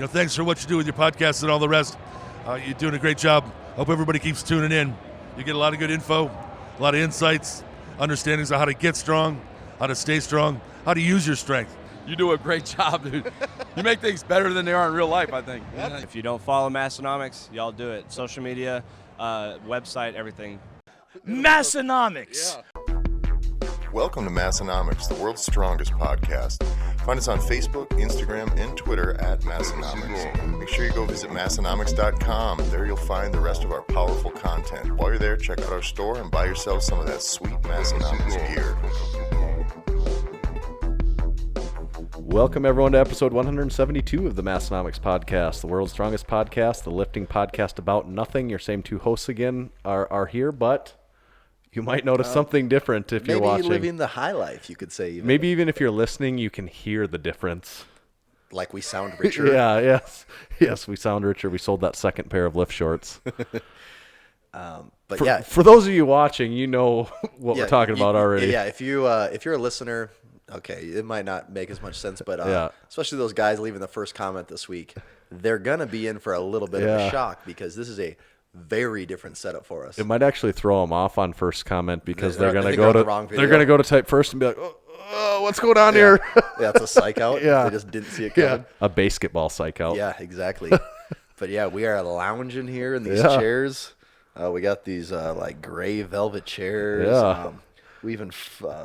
Thanks for what you do with your podcast and all the rest. You're doing a great job. Hope everybody keeps tuning in. You get a lot of good info, a lot of insights, understandings of how to get strong, how to stay strong, how to use your strength. You do a great job, dude. You make things better than they are in real life, I think. If you don't follow Massenomics, y'all do it. Social media, website, everything. Massenomics. Yeah. Welcome to Massenomics, the world's strongest podcast. Find us on Facebook, Instagram, and Twitter at Massenomics. Make sure you go visit Massenomics.com. There you'll find the rest of our powerful content. While you're there, check out our store and buy yourself some of that sweet Massenomics gear. Welcome, everyone, to episode 172 of the Massenomics podcast, the world's strongest podcast, the lifting podcast about nothing. Your same two hosts again are here, but you might notice something different if you're watching. Maybe living the high life, you could say. Maybe even if you're listening, you can hear the difference. Like we sound richer. Yes, we sound richer. We sold that second pair of lift shorts. For those of you watching, you know what we're talking about already. Yeah, if you're a listener, okay, it might not make as much sense, but especially those guys leaving the first comment this week, they're gonna be in for a little bit of a shock because this is a very different setup for us. It might actually throw them off on first comment because they're gonna go to type first and be like, oh, what's going on here? Yeah, it's a psych out. They just didn't see it coming. A basketball psych out. Yeah, exactly. But yeah, we are lounging here in these chairs. We got these like gray velvet chairs. Yeah. We even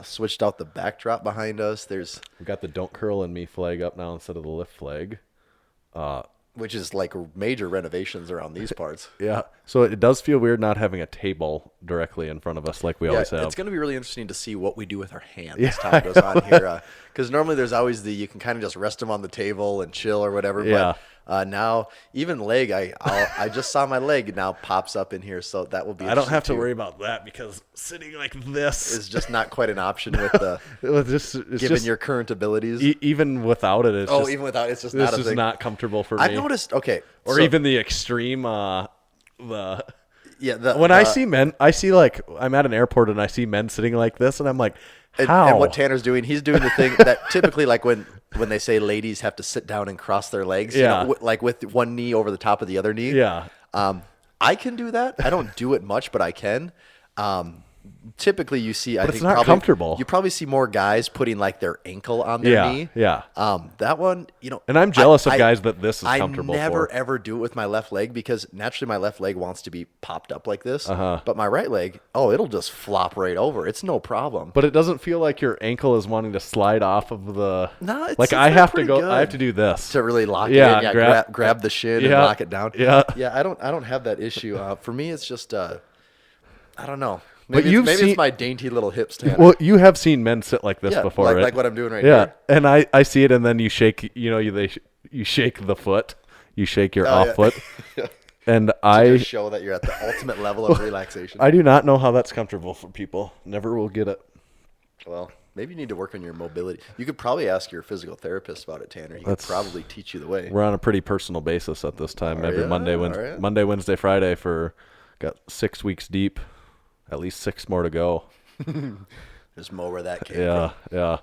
switched out the backdrop behind us. We got the "Don't Curl in Me" flag up now instead of the lift flag. Which is like major renovations around these parts. Yeah. So it does feel weird not having a table directly in front of us like we always have. It's going to be really interesting to see what we do with our hands as time goes on here. Because normally there's always you can kind of just rest them on the table and chill or whatever. Yeah. But now even leg, I just saw my leg now pops up in here. So that will be I don't have to worry about that because sitting like this is just not quite an option with the given your current abilities. Even without it, even without it's just not a thing. This is not comfortable for me. I've noticed. Okay. Or even the extreme when I I see men, I see like I'm at an airport and I see men sitting like this and I'm like, how? And what Tanner's doing, he's doing the thing that typically like when they say ladies have to sit down and cross their legs, like with one knee over the top of the other knee. Yeah. I can do that. I don't do it much, but I can. Typically you see, it's not comfortable. You probably see more guys putting like their ankle on their knee. Yeah. That one, and I'm jealous of guys that this is comfortable I never for. ever do it with my left leg because naturally my left leg wants to be popped up like this. But my right leg, it'll just flop right over. It's no problem. But it doesn't feel like your ankle is wanting to slide off of the. No, it's like I have to go. Good. I have to do this to really lock it in. Yeah, grab the shin and lock it down. Yeah. I don't have that issue. For me, it's just I don't know. Maybe it's my dainty little hips. Tanner. Well, you have seen men sit like this before, right? Like what I'm doing right here. Yeah, and I see it, and then you shake. You shake the foot. You shake your off foot. And to just show that you're at the ultimate level of relaxation. I do not know how that's comfortable for people. Never will get it. Well, maybe you need to work on your mobility. You could probably ask your physical therapist about it, Tanner. He could probably teach you the way. We're on a pretty personal basis at this time. Every Monday, Wednesday, Friday got 6 weeks deep. At least 6 more to go. There's more where that came from. Yeah.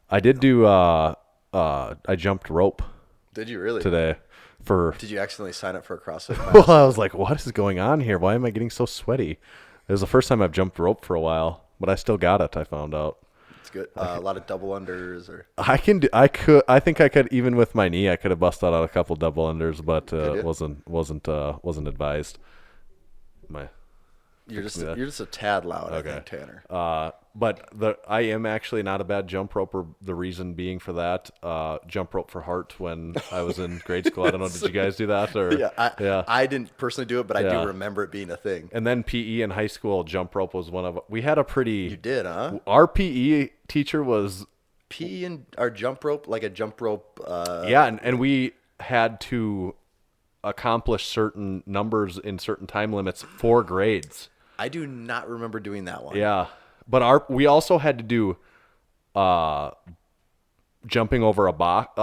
I did do, I jumped rope. Did you really? Today. Did you accidentally sign up for a CrossFit class? Well, I was like, what is going on here? Why am I getting so sweaty? It was the first time I've jumped rope for a while, but I still got it, I found out. It's good. A lot of double unders or. I think I could, even with my knee, I could have busted out a couple double unders, but wasn't advised. You're just a tad loud, okay. I think, Tanner. But I am actually not a bad jump roper. The reason being for that, jump rope for heart when I was in grade school. I don't know, did you guys do that? Or I didn't personally do it, but I do remember it being a thing. And then PE in high school, jump rope was one of. We had a pretty. You did, huh? Our PE teacher was. PE and our jump rope, like a jump rope. And we had to accomplish certain numbers in certain time limits for grades. I do not remember doing that one. Yeah, but we also had to do jumping over a box.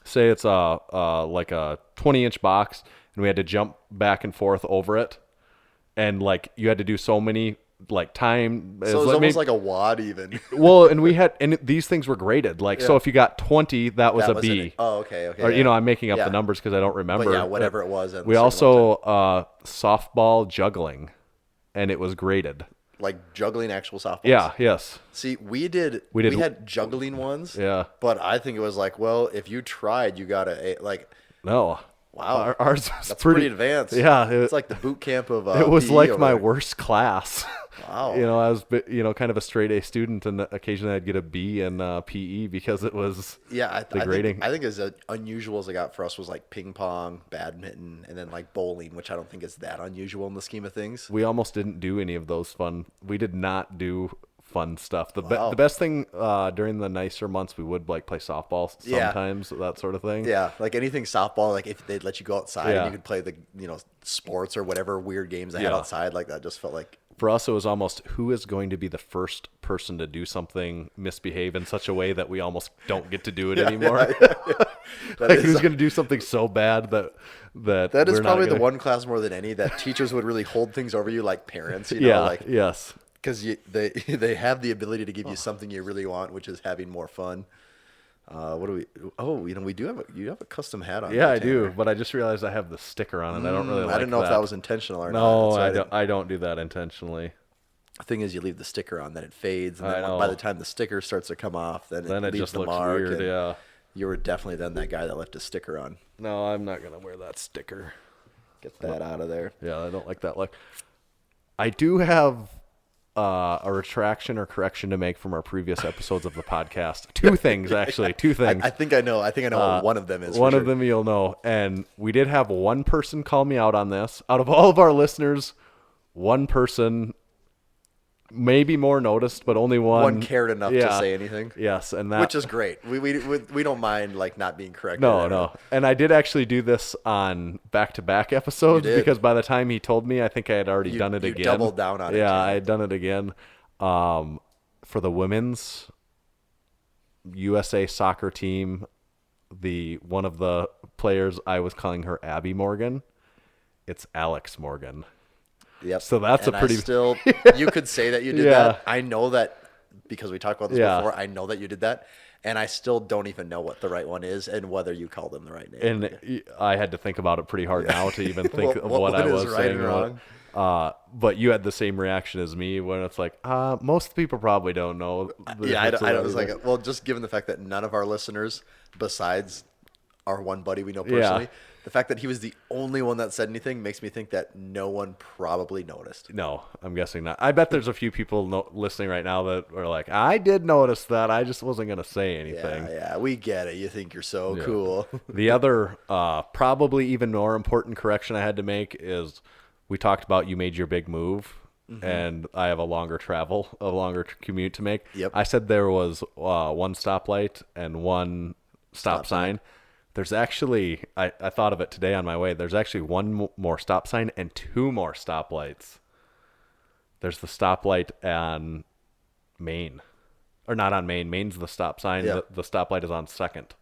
Say it's like a 20-inch box, and we had to jump back and forth over it, and like you had to do so many like time. So it was almost like a wad even. Well, and these things were graded. Like, so if you got 20, that was a B. Oh, okay. Or, I'm making up the numbers because I don't remember. But yeah, whatever it was. We also, softball juggling, and it was graded. Like juggling actual softballs? Yeah, yes. See, we had juggling ones. Yeah. But I think it was like, well, if you tried, you got to, like. No. Wow. Ours was That's pretty advanced. Yeah. It's like the boot camp of it was PE like my worst class. Wow. I was, kind of a straight A student, and occasionally I'd get a B in PE because it was grading. I think as unusual as it got for us was like ping pong, badminton, and then like bowling, which I don't think is that unusual in the scheme of things. We almost didn't do any of those fun. We did not do fun stuff. The best thing during the nicer months, we would like play softball sometimes, that sort of thing. Yeah, like anything softball, like if they'd let you go outside and you could play the sports or whatever weird games they had outside, like that just felt like. For us, it was almost who is going to be the first person to do something, misbehave in such a way that we almost don't get to do it anymore. Like who's going to do something so bad that is probably the one class more than any that teachers would really hold things over you like parents. Yes. Because they have the ability to give you something you really want, which is having more fun. What do we? Oh, we do you have a custom hat on. Yeah, I do, but I just realized I have the sticker on it. I don't really like I didn't know that. if that was intentional or not. No, I don't do that intentionally. The thing is, you leave the sticker on, then it fades, and then by the time the sticker starts to come off, then it leaves just the looks mark. weird. Yeah, you were definitely then that guy that left a sticker on. No, I'm not gonna wear that sticker. Get that out of there. Yeah, I don't like that look. I do have a retraction or correction to make from our previous episodes of the podcast. Two things. I think I know what one of them is. One of them you'll know. And we did have one person call me out on this. Out of all of our listeners, one person maybe more noticed, but only one cared enough to say anything. Yes, and which is great. We don't mind like not being corrected. No. And I did actually do this on back-to-back episodes because by the time he told me, I think I had already done it again. You doubled down on it. Yeah, I had done it again. For the women's USA soccer team, one of the players, I was calling her Abby Morgan. It's Alex Morgan. Yep. So that's you could say that you did that. I know that because we talked about this before. I know that you did that, and I still don't even know what the right one is and whether you called them the right name. And I had to think about it pretty hard now to even think of what I was right saying and wrong. But you had the same reaction as me when it's like, most people probably don't know. I was like, well, just given the fact that none of our listeners, besides our one buddy we know personally. The fact that he was the only one that said anything makes me think that no one probably noticed. No, I'm guessing not. I bet there's a few people listening right now that are like, I did notice that. I just wasn't going to say anything. Yeah, we get it. You think you're so cool. The other, probably even more important correction I had to make is we talked about you made your big move. Mm-hmm. And I have a longer commute to make. Yep. I said there was one stoplight and one stop sign. There's actually, I thought of it today on my way, there's actually one more stop sign and two more stoplights. There's the stoplight on Main. Or not on Main. Main's the stop sign. Yep. The stoplight is on Second.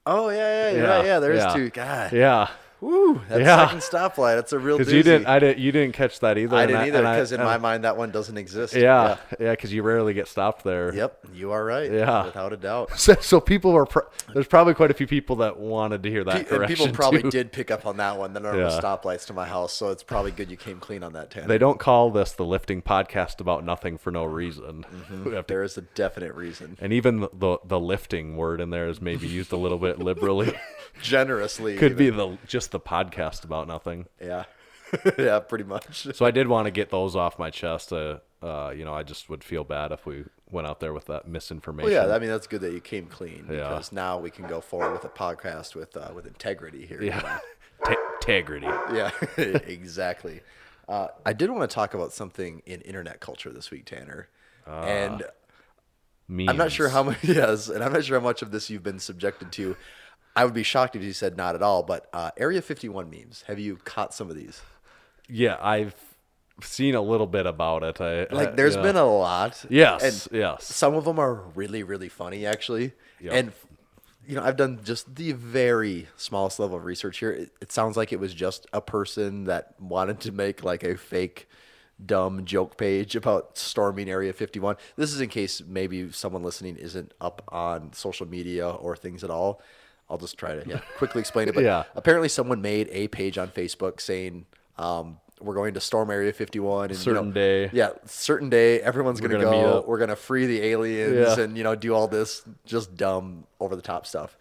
Oh, yeah. There's two. God. Yeah. Woo, that second stoplight. That's a real doozy. You didn't catch that either. I didn't either because in my mind that one doesn't exist. Yeah, because you rarely get stopped there. Yep, you are right. Yeah, without a doubt. So people were. There's probably quite a few people that wanted to hear that correction. And people probably too. did pick up on that one. The normal stoplights to my house, so it's probably good you came clean on that, Tanner. They don't call this the lifting podcast about nothing for no reason. Mm-hmm. There is a definite reason, and even the lifting word in there is maybe used a little bit liberally, generously. Could be just the podcast about nothing. Yeah. Yeah, pretty much. So I did want to get those off my chest. I just would feel bad if we went out there with that misinformation. Well, yeah, I mean, that's good that you came clean because now we can go forward with a podcast with integrity here. Yeah. Integrity. Yeah, exactly. I did want to talk about something in internet culture this week, Tanner. And memes. I'm not sure how much, and I'm not sure how much of this you've been subjected to. I would be shocked if you said not at all, but Area 51 memes. Have you caught some of these? Yeah, I've seen a little bit about it. There's been a lot. Yes, and yes. Some of them are really, really funny, actually. Yep. And, I've done just the very smallest level of research here. It sounds like it was just a person that wanted to make like a fake dumb joke page about storming Area 51. This is in case maybe someone listening isn't up on social media or things at all. I'll just try to quickly explain it. But apparently someone made a page on Facebook saying we're going to storm Area 51. And, certain day. Yeah, certain day. Everyone's going to go. We're going to free the aliens and, do all this just dumb, over-the-top stuff.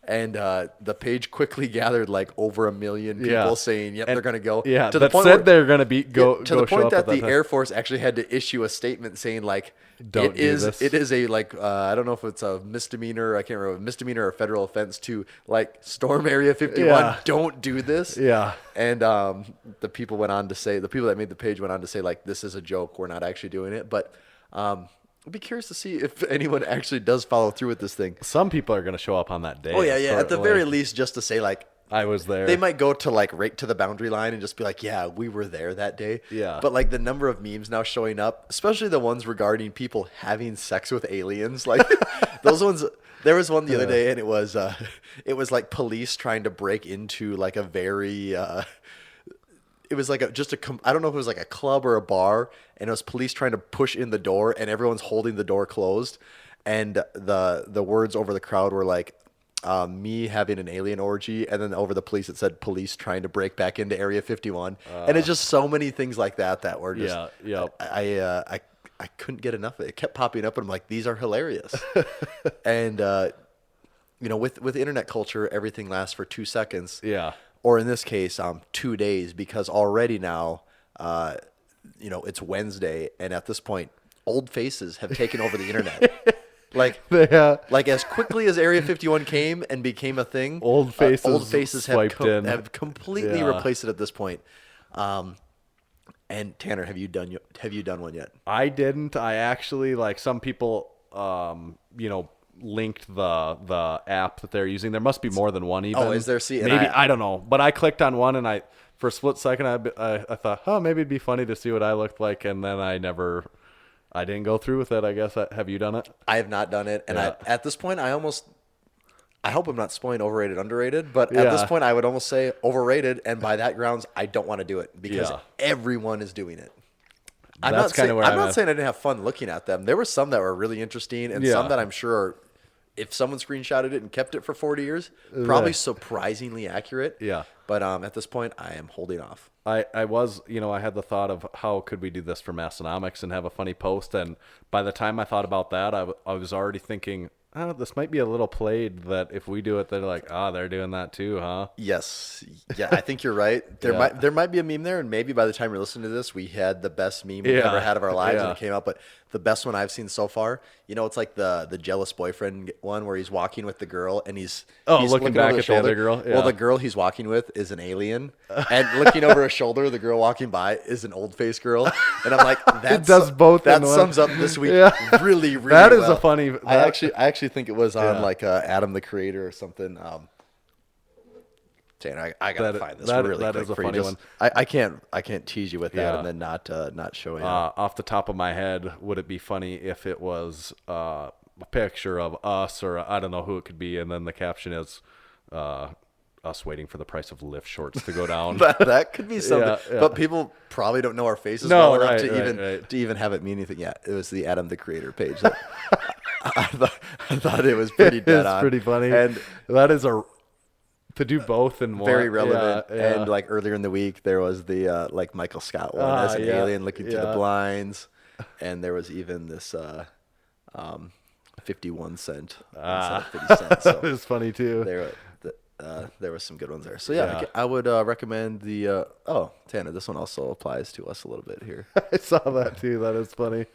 And the page quickly gathered like over 1 million people saying, "Yep, they're going to go." Yeah, to the point said they're going to go to the point that the time. Air Force actually had to issue a statement saying like, Don't do this. It is a like I don't know if it's a misdemeanor. I can't remember, misdemeanor or federal offense to like storm Area 51. Yeah. Don't do this. Yeah. And the people that made the page went on to say like, this is a joke. We're not actually doing it, but. I'd be curious to see if anyone actually does follow through with this thing. Some people are going to show up on that day. Oh, yeah. At the very least, just to say, like, I was there. They might go to, like, right to the boundary line and just be like, yeah, we were there that day. Yeah. But, like, the number of memes now showing up, especially the ones regarding people having sex with aliens, like, those ones. There was one the other day, and it was like police trying to break into, like, a very... it was like I don't know if it was like a club or a bar, and it was police trying to push in the door, and everyone's holding the door closed, and the words over the crowd were like, me having an alien orgy, and then over the police it said police trying to break back into Area 51, and it's just so many things like that were just I couldn't get enough of it. It kept popping up, and I'm like, these are hilarious. And with internet culture, everything lasts for 2 seconds. Yeah. Or in this case, 2 days, because already now, it's Wednesday, and at this point, old faces have taken over the internet. Like as quickly as Area 51 came and became a thing, old faces have completely replaced it at this point. And Tanner, have you done one yet? I didn't. I actually, like, some people, linked the app that they're using. There must be more than one even. Oh, is there? See, maybe I don't know, but I clicked on one, and for a split second I thought, oh, maybe it'd be funny to see what I looked like, and then I didn't go through with it. I guess. Have you done it? I have not done it, and at this point I hope I'm not spoiling overrated, underrated, but at this point I would almost say overrated, and by that grounds I don't want to do it because everyone is doing it. I'm not saying I didn't have fun looking at them. There were some that were really interesting, and some that I'm sure, if someone screenshotted it and kept it for 40 years, probably surprisingly accurate. Yeah. But at this point, I am holding off. I had the thought of how could we do this for Massenomics and have a funny post, and by the time I thought about that, I was already thinking, oh, this might be a little played, that if we do it, they're like, they're doing that too, huh? Yes. Yeah, I think you're right. There might be a meme there, and maybe by the time you're listening to this, we had the best meme we've ever had of our lives when it came out. But the best one I've seen so far, it's like the jealous boyfriend one where he's walking with the girl, and he's looking back at the other girl. Yeah. Well, the girl he's walking with is an alien, and looking over his shoulder, the girl walking by is an old-faced girl. And I'm like, that does both. That sums up this week really, really That is well. a funny... I actually think it was on like Adam the Creator or something. Tanner, I gotta find this really quick. That is a for funny you. one. I can't tease you with that and then not show you. Off the top of my head, would it be funny if it was a picture of us, or I don't know who it could be, and then the caption is us waiting for the price of lift shorts to go down? that could be something. But people probably don't know our faces well enough to even have it mean anything. Yeah, it was the Adam the Creator page. I thought it was pretty dead on. It's pretty funny. And that is to do both in one. Very relevant. Yeah. And like earlier in the week, there was the like Michael Scott one as an alien looking through the blinds. And there was even this 51 cent instead of 50 cents. So that was funny too. There were some good ones there. So I would recommend the Tanner, this one also applies to us a little bit here. I saw that too. That is funny.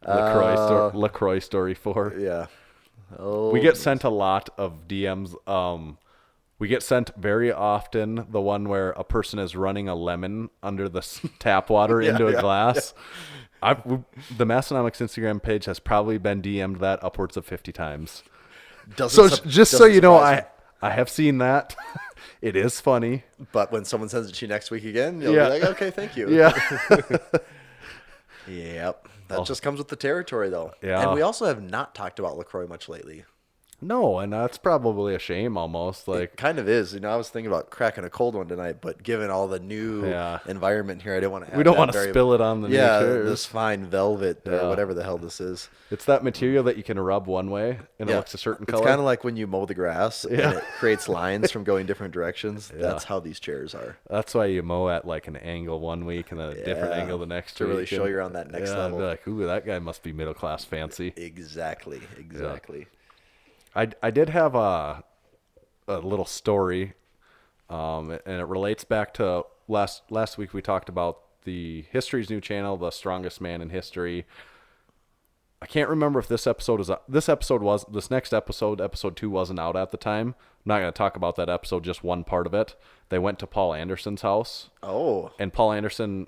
LaCroix story 4. Yeah. We get sent a lot of DMs. We get sent very often the one where a person is running a lemon under the tap water into a glass. The Massenomics Instagram page has probably been DM'd that upwards of 50 times. Just so you know, I have seen that. It is funny. But when someone sends it to you next week again, you'll be like, okay, thank you. Yeah. Yep. That just comes with the territory, though. Yeah. And we also have not talked about LaCroix much lately. No, and that's probably a shame almost. Like, It kind of is. I was thinking about cracking a cold one tonight, but given all the new environment here, I didn't want to. We don't want to spill it on the new chairs. This fine velvet or whatever the hell this is. It's that material that you can rub one way and it looks a certain color. It's kind of like when you mow the grass and it creates lines from going different directions. That's how these chairs are. That's why you mow at like an angle one week and then a different angle the next to week. really show you're on that next level. Be like, ooh, that guy must be middle class fancy. Exactly. I did have a little story, and it relates back to last week. We talked about the History's New channel, The Strongest Man in History. I can't remember if this next episode, episode 2, wasn't out at the time. I'm not going to talk about that episode, just one part of it. They went to Paul Anderson's house. Oh. And Paul Anderson's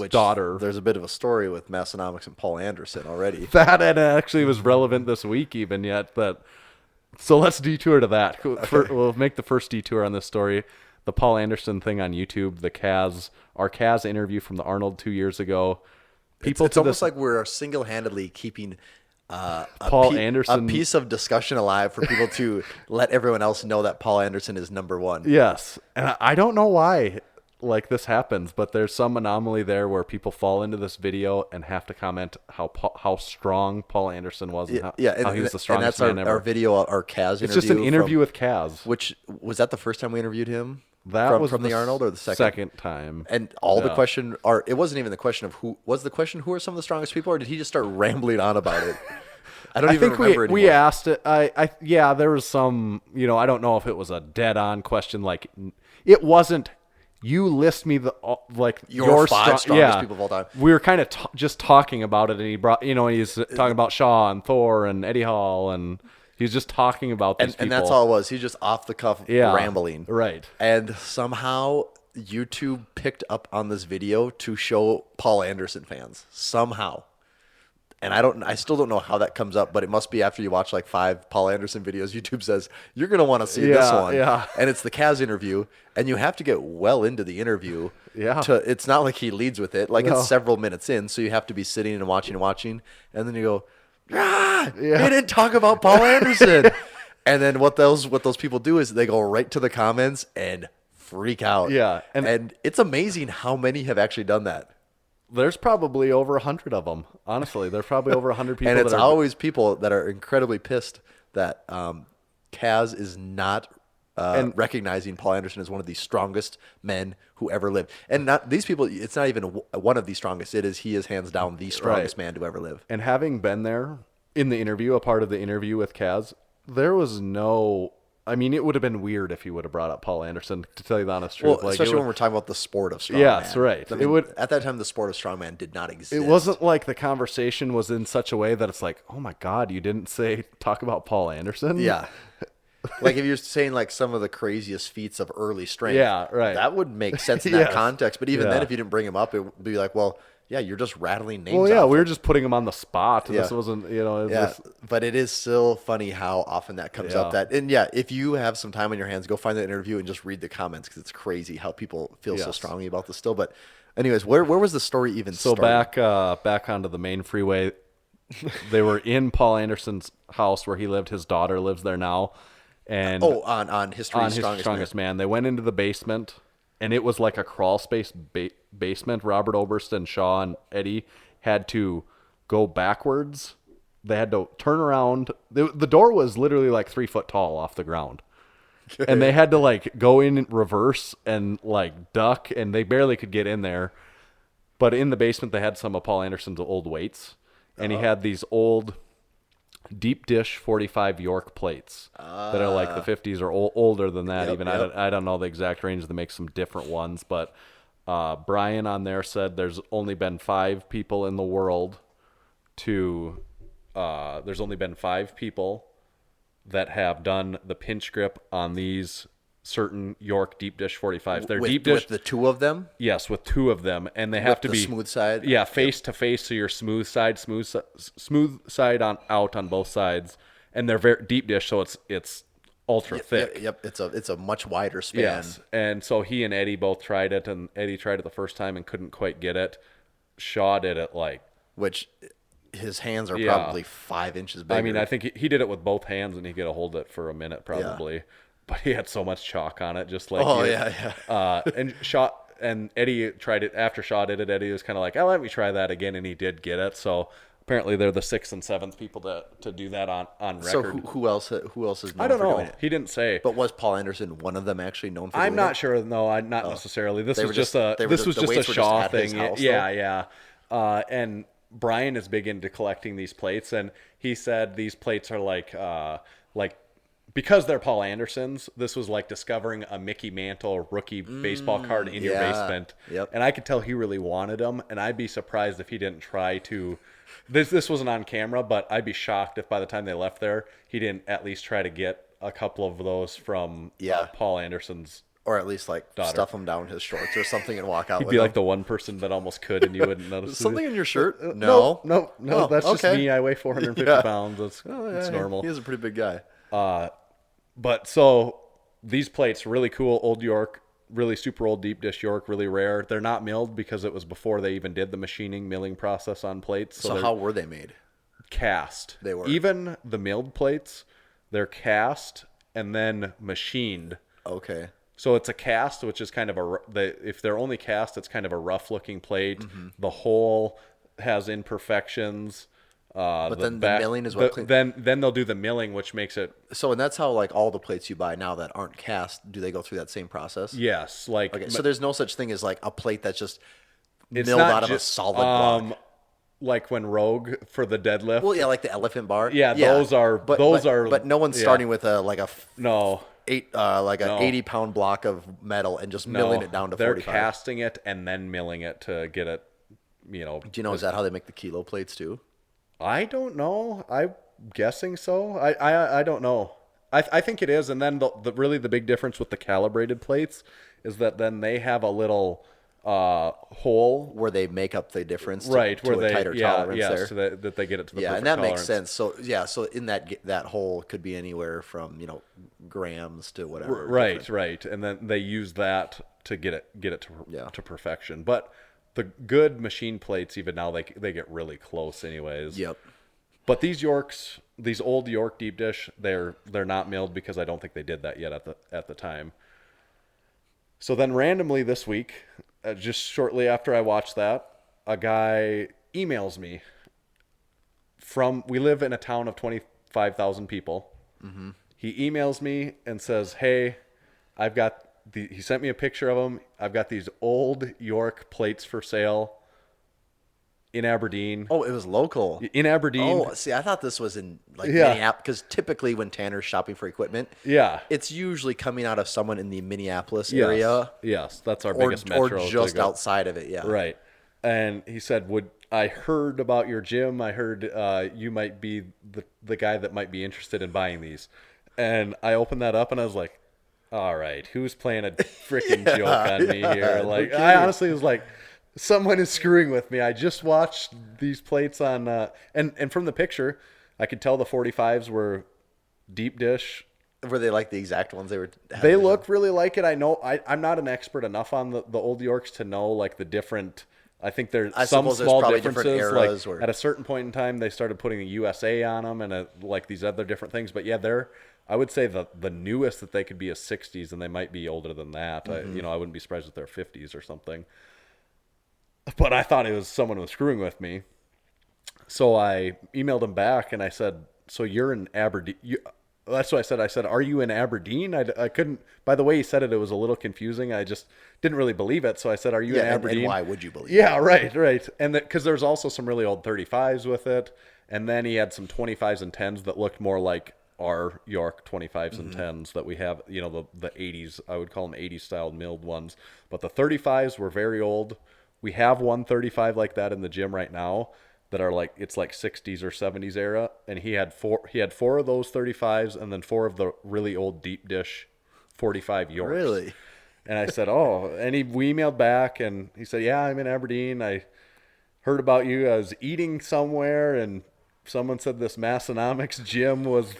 daughter. There's a bit of a story with Massenomics and Paul Anderson already. That actually was relevant this week even yet, but so let's detour to that. Okay. We'll make the first detour on this story. The Paul Anderson thing on YouTube, our Kaz interview from the Arnold 2 years ago. It's almost like we're single-handedly keeping Paul Anderson, a piece of discussion alive for people to let everyone else know that Paul Anderson is number one. Yes, and I don't know why this happens, but there's some anomaly there where people fall into this video and have to comment how strong Paul Anderson was and how he was the strongest man ever. Our video, our Kaz interview. It's just an interview with Kaz. Which was that the first time we interviewed him? That was from the Arnold, or the second? Second time. And the question, or it wasn't even the question of who was the question. Who are some of the strongest people, or did he just start rambling on about it? I don't even remember anymore. We asked it. There was some. I don't know if it was a dead-on question. Like, it wasn't. You list me your five strongest people of all time. We were kind of just talking about it, and he brought. He's talking about Shaw and Thor and Eddie Hall and. He's just talking about these people. And that's all it was. He's just off the cuff rambling. Right. And somehow YouTube picked up on this video to show Paul Anderson fans. Somehow. And I still don't know how that comes up, but it must be after you watch like 5 Paul Anderson videos, YouTube says, you're going to want to see this one. Yeah. And it's the Kaz interview, and you have to get well into the interview. Yeah. It's not like he leads with it. It's several minutes in, so you have to be sitting and watching, and then you go, he didn't talk about Paul Anderson. And then what those people do is they go right to the comments and freak out. Yeah. And it's amazing how many have actually done that. There's probably over 100 of them. Honestly, there's probably over 100 people. And it's always people that are incredibly pissed that Kaz is not recognizing Paul Anderson as one of the strongest men who ever lived. And not these people, it's not even one of the strongest. He is hands down the strongest man to ever live. And having been there in the interview, a part of the interview with Kaz, there was no... I mean, it would have been weird if he would have brought up Paul Anderson, to tell you the honest truth. Well, especially when we're talking about the sport of strongman. Yes, right. I mean, at that time, the sport of strongman did not exist. It wasn't like the conversation was in such a way that it's like, oh my God, you didn't talk about Paul Anderson? Yeah. Like if you're saying like some of the craziest feats of early strength. Yeah, right. That would make sense in that context. But even then, if you didn't bring him up, it would be like, well, yeah, you're just rattling names. Well, yeah, off. We were just putting him on the spot. This wasn't, But it is still funny how often that comes up. And if you have some time on your hands, go find that interview and just read the comments because it's crazy how people feel so strongly about this still. But anyways, where was the story even started? So back onto the main freeway, they were in Paul Anderson's house where he lived. His daughter lives there now. And on History's Strongest Man. They went into the basement, and it was like a crawl space basement. Robert Oberst and Shaw and Eddie had to go backwards. They had to turn around. The door was literally like 3 foot tall off the ground. Okay. And they had to go in reverse and duck, and they barely could get in there. But in the basement, they had some of Paul Anderson's old weights, and he had these old deep dish 45 York plates that are like the 50s or older than that. I don't know the exact range. They make some different ones, but Brian on there said there's only been 5 people in the world there's only been 5 people that have done the pinch grip on these certain York deep dish 45s. They're deep dish with the 2 of them. Yes, with 2 of them, and they have to be smooth side. Yeah, face to face, so you're smooth side out on both sides, and they're very deep dish, so it's ultra thick. Yep, it's a much wider span. Yes, and so he and Eddie both tried it, and Eddie tried it the first time and couldn't quite get it. Shaw did it which his hands are probably 5 inches bigger. I mean, I think he did it with both hands, and he could hold it for a minute probably. Yeah. But he had so much chalk on it, just like and Eddie tried it after Shaw did it. Eddie was kind of like, "Oh, let me try that again," and he did get it. So apparently, they're the 6th and 7th people to do that on record. So who else is known I don't for know. doing it? He didn't say. But was Paul Anderson one of them actually known for? I'm doing not it? sure. No, I'm not necessarily. This was just a weights were Shaw just at his thing. house, Yeah. And Brian is big into collecting these plates, and he said these plates are like because they're Paul Anderson's, this was like discovering a Mickey Mantle rookie baseball card in your basement. Yep. And I could tell he really wanted them, and I'd be surprised if he didn't try to. This wasn't on camera, but I'd be shocked if by the time they left there, he didn't at least try to get a couple of those from Paul Anderson's. Or at least like daughter. Stuff them down his shorts or something and walk out He'd with be them. like the one person that almost could, and you wouldn't notice. Something in your shirt? No. Oh, That's just okay. me. I weigh 450 pounds. It's normal. He is a pretty big guy. But so these plates, really cool, old York, really super old deep dish York, really rare. They're not milled because it was before they even did the milling process on plates. So how were they made? Cast. They were. Even the milled plates, they're cast and then machined. Okay. So it's a cast, which is kind of if they're only cast, it's kind of a rough looking plate. Mm-hmm. The hole has imperfections. But then the milling is what then they'll do the milling, which makes it. So and that's how like all the plates you buy now that aren't cast, do they go through that same process? Yes, like okay. So there's no such thing as like a plate that's just milled out of a solid block. Like when Rogue for the deadlift. Well, yeah, like the elephant bar. Yeah, those are. But no one's starting with a like a no. 80-pound block of metal and just milling it down to 45. They're casting it and then milling it to get it, Do you know, is that how they make the kilo plates too? I don't know. I'm guessing so. I don't know. I think it is. And then the big difference with the calibrated plates is that then they have a little hole where they make up the difference right, to where a tighter tolerance there. So that they get it to the perfect and that tolerance. makes sense. So in that hole could be anywhere from grams to whatever. Right, and then they use that to get it to perfection. But the good machine plates, even now, they get really close anyways. Yep. But these old York deep dish, they're not milled because I don't think they did that yet at the time. So then randomly this week, just shortly after I watched that, a guy emails me we live in a town of 25,000 people. Mm-hmm. He emails me and says, "Hey, he sent me a picture of them. I've got these old York plates for sale in Aberdeen." Oh, it was local. In Aberdeen. Oh, see, I thought this was in Minneapolis, because typically when Tanner's shopping for equipment, it's usually coming out of someone in the Minneapolis area. Yes, that's our biggest metro. Or just outside of it, yeah. Right. And he said, I heard about your gym. I heard you might be the guy that might be interested in buying these. And I opened that up and I was like, all right, who's playing a freaking joke on me here? Like, I honestly was like, someone is screwing with me. I just watched these plates on, and from the picture, I could tell the 45s were deep dish. Were they like the exact ones they were? They look really like it. I know I'm not an expert enough on the old Yorks to know like the different. I think there's some small differences. Like at a certain point in time, they started putting the USA on them and like these other different things. But yeah, I would say the newest that they could be is 60s, and they might be older than that. Mm-hmm. I wouldn't be surprised if they're 50s or something. But I thought someone was screwing with me. So I emailed him back and I said, "So you're in Aberdeen?" That's what I said. I said, "Are you in Aberdeen?" I couldn't. By the way he said it, it was a little confusing. I just didn't really believe it. So I said, "Are you in Aberdeen?" And why would you believe it? Yeah, right. And because there's also some really old 35s with it. And then he had some 25s and 10s that looked more like our York 25s and 10s that we have, the 80s. I would call them 80s style milled ones. But the 35s were very old. We have one 35 like that in the gym right now that are like, it's like 60s or 70s era. And he had four of those 35s and then 4 of the really old deep dish 45 Yorks. Really? And I said, "Oh," and we emailed back and he said, "Yeah, I'm in Aberdeen. I heard about you. I was eating somewhere and someone said this Massenomics gym was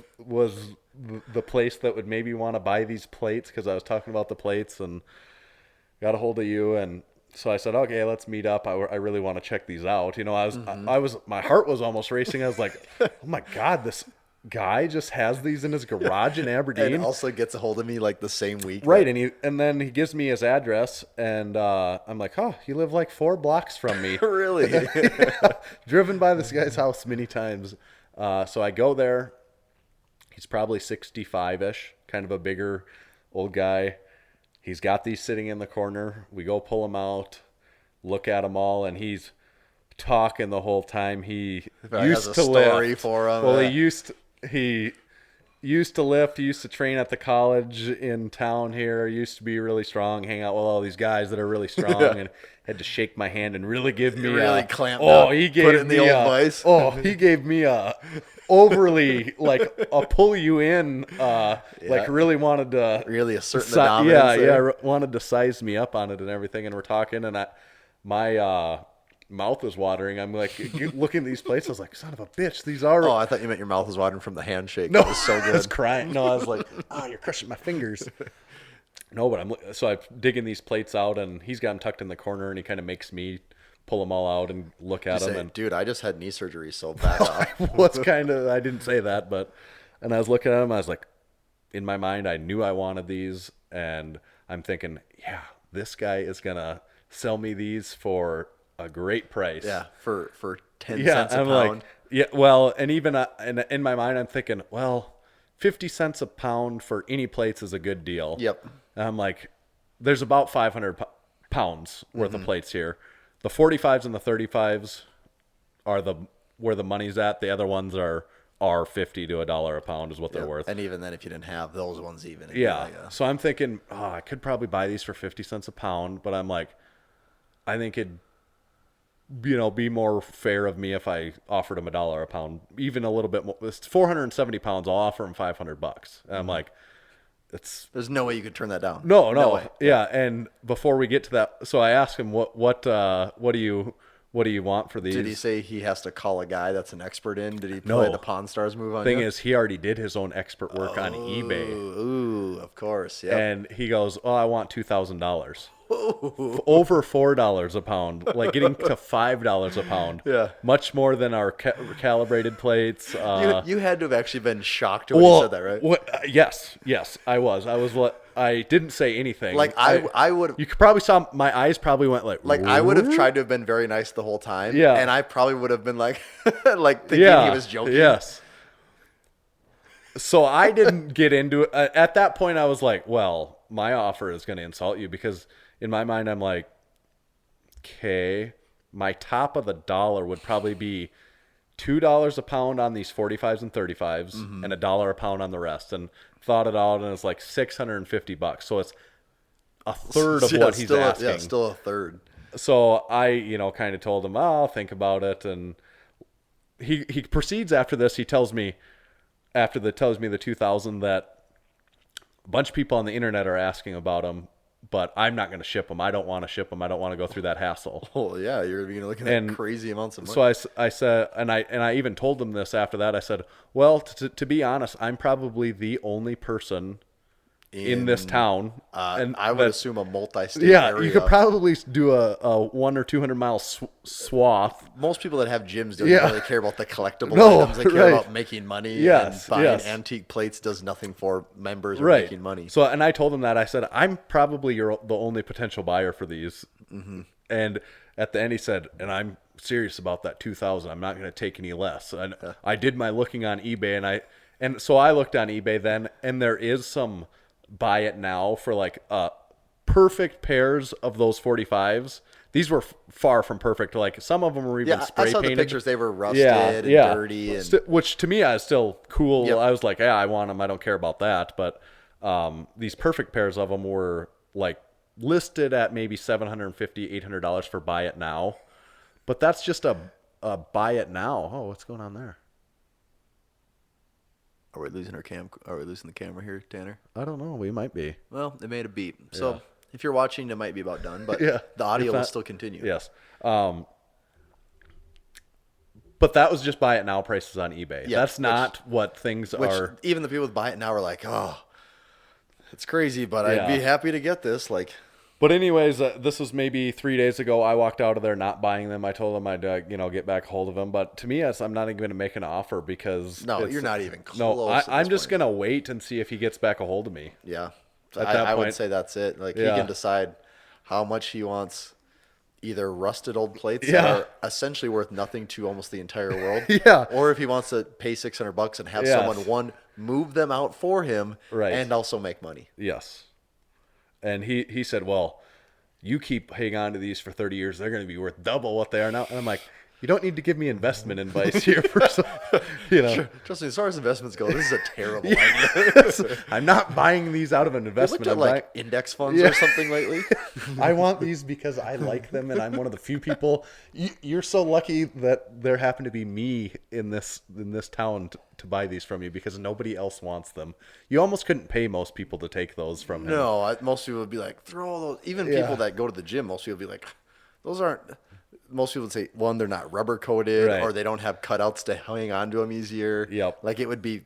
the place that would maybe want to buy these plates," because I was talking about the plates, and got a hold of you. And so I said, okay, let's meet up. I really want to check these out. You know, I was, my heart was almost racing. I was like, oh my God, this guy just has these in his garage in Aberdeen. And also gets a hold of me like the same week. Right. And then he gives me his address and, I'm like, oh, you live like 4 blocks from me. Really? Driven by this guy's house many times. So I go there. He's probably 65-ish, kind of a bigger old guy. He's got these sitting in the corner. We go pull them out, look at them all, and he's talking the whole time. He used to story lift. For him. Well, he used to lift. He used to train at the college in town here. He used to be really strong, hang out with all these guys that are really strong, and had to shake my hand and really give me clamped up. He gave put it in the old vice. He gave me a overly like a pull you in. Like really wanted to really assert the dominance. Wanted to size me up on it and everything. And we're talking, and my mouth was watering. I'm like looking at these plates. I was like, son of a bitch, these are. Oh, I thought you meant your mouth was watering from the handshake. No, it was so good. I was crying. No, I was like, oh, you're crushing my fingers. No, but I'm digging these plates out, and he's got them tucked in the corner, and he kind of makes me pull them all out and look at them. And dude, I just had knee surgery, so back off. I didn't say that, and I was looking at them. I was like, in my mind, I knew I wanted these, and I'm thinking, yeah, this guy is gonna sell me these for a great price. Yeah, for 10 cents a pound. Like, yeah, well, and even in my mind, I'm thinking, well, 50 cents a pound for any plates is a good deal. Yep. And I'm like, there's about 500 pounds worth of plates here. The 45s and the 35s are where the money's at. The other ones are $50 to $1 a pound is what they're worth. And even then, if you didn't have those ones, even So I'm thinking, I could probably buy these for 50 cents a pound, but I'm like, I think it'd be more fair of me if I offered him $1 a pound, even a little bit more. It's 470 pounds. I'll offer him $500. And I'm like, there's no way you could turn that down. No way. Yeah. And before we get to that, so I asked him, what do you want for these? Did he say he has to call a guy that's an expert in? Did he play the Pawn Stars move on Thing is, he already did his own expert work on eBay. Ooh, of course. Yeah. And he goes, I want $2,000. Over $4 a pound, like getting to $5 a pound. Yeah, much more than our calibrated plates. You had to have actually been shocked when you said that, right? Yes, I was. I didn't say anything. Like I would. You could probably saw my eyes probably went like. Like I would have tried to have been very nice the whole time. Yeah, and I probably would have been like, like thinking he was joking. Yes. So I didn't get into it. At that point, I was like, well, my offer is going to insult you because. In my mind, I'm like, okay, my top of the dollar would probably be $2 a pound on these 45s and 35s and $1 a pound on the rest. And thought it out, and it's like $650. So it's a third of what he's asking. Yeah, still a third. So I, kind of told him, I'll think about it. And he proceeds after this. He tells me, tells me the 2000 that a bunch of people on the internet are asking about him. But I'm not going to ship them. I don't want to ship them. I don't want to go through that hassle. Oh yeah, you're looking at crazy amounts of money. So I said, and I even told them this after that. I said, well, to be honest, I'm probably the only person in this town, and I would assume a multi-state area. You could probably do a 100 or 200 mile swath. Most people that have gyms don't really care about the collectible items. They care about making money. And buying antique plates does nothing for members or making money. So, and I told them that. I said, I'm probably the only potential buyer for these. And at the end, he said, and I'm serious about that 2,000. I'm not going to take any less. And I did my looking on eBay, and so I looked on eBay then, and there is some buy it now for like perfect pairs of those 45s. These were far from perfect. Like some of them were even spray painted. I saw the pictures. They were rusted and dirty. Which to me is still cool. Yep. I was like, I want them. I don't care about that. But these perfect pairs of them were like listed at maybe $750, $800 for buy it now. But that's just a buy it now. Oh, what's going on there? Are we losing Are we losing the camera here, Tanner? I don't know. We might be. Well, it made a beep. So if you're watching, it might be about done, but the audio will still continue. Yes. But that was just buy it now prices on eBay. Yeah, that's not what things are. Even the people with buy it now are like, oh, it's crazy, but I'd be happy to get this. Like, But anyways, this was maybe 3 days ago. I walked out of there not buying them. I told him I'd get back a hold of them. But to me, I'm not even going to make an offer because you're not even close. No, I'm just going to wait and see if he gets back a hold of me. Yeah, I would say that's it. Like he can decide how much he wants. Either rusted old plates that are essentially worth nothing to almost the entire world, or if he wants to pay $600 and have someone move them out for him, and also make money. Yes. And he said, well, you keep hanging on to these for 30 years, they're going to be worth double what they are now. And I'm like, you don't need to give me investment advice here. Trust me, as far as investments go, this is a terrible idea. I'm not buying these out of an investment. You looked at index funds or something lately. I want these because I like them, and I'm one of the few people. You're so lucky that there happened to be me in this town to buy these from you because nobody else wants them. You almost couldn't pay most people to take those from him. No, most people would be like, throw those. Even people that go to the gym, most people would be like, those aren't. Most people would say, one, they're not rubber coated, or they don't have cutouts to hang on to them easier. Yep. Like it would be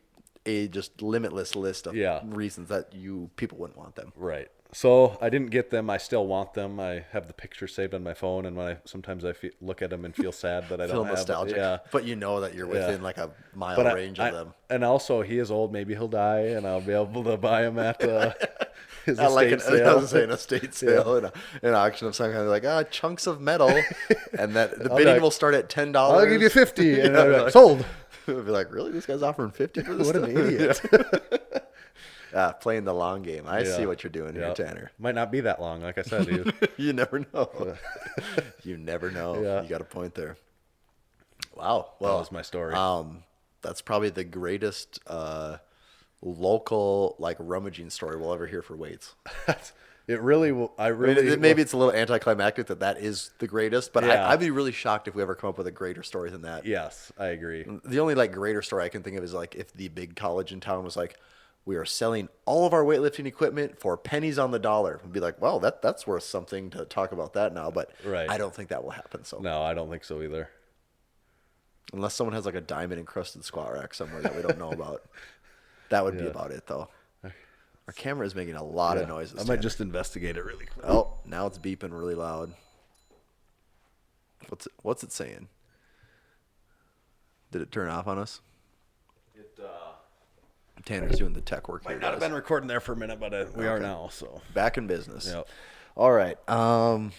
a just limitless list of reasons that people wouldn't want them. Right. So I didn't get them. I still want them. I have the picture saved on my phone, and sometimes I look at them and feel sad that I don't have nostalgic. Yeah. But you know that you're within like a mile range of them. And also, he is old. Maybe he'll die, and I'll be able to buy him at his I like estate sale. I was saying estate sale in an auction of some kind. Like chunks of metal, and that the bidding will start at $10. I'll give you $50, and I'll be like, sold. We'll be like, really? This guy's offering $50 for this? What an idiot! Playing the long game. I see what you're doing here, Tanner. Might not be that long, like I said. You never know. You never know. Yeah. You got a point there. Wow. Well, that was my story. That's probably the greatest local rummaging story we'll ever hear for weights. It really will. Maybe it's a little anticlimactic that is the greatest, but I'd be really shocked if we ever come up with a greater story than that. Yes, I agree. The only greater story I can think of is if the big college in town was like, we are selling all of our weightlifting equipment for pennies on the dollar. We'd be like, well, that's worth something to talk about that now, but I don't think that will happen. So no, I don't think so either. Unless someone has a diamond encrusted squat rack somewhere that we don't know about. That would be about it, though. Our camera is making a lot of noises. I might just investigate it really quick. Oh, now it's beeping really loud. What's it saying? Did it turn off on us? Tanner's doing the tech work here. Might not have been recording there for a minute, but we are now. So back in business. Yep. All right. I'm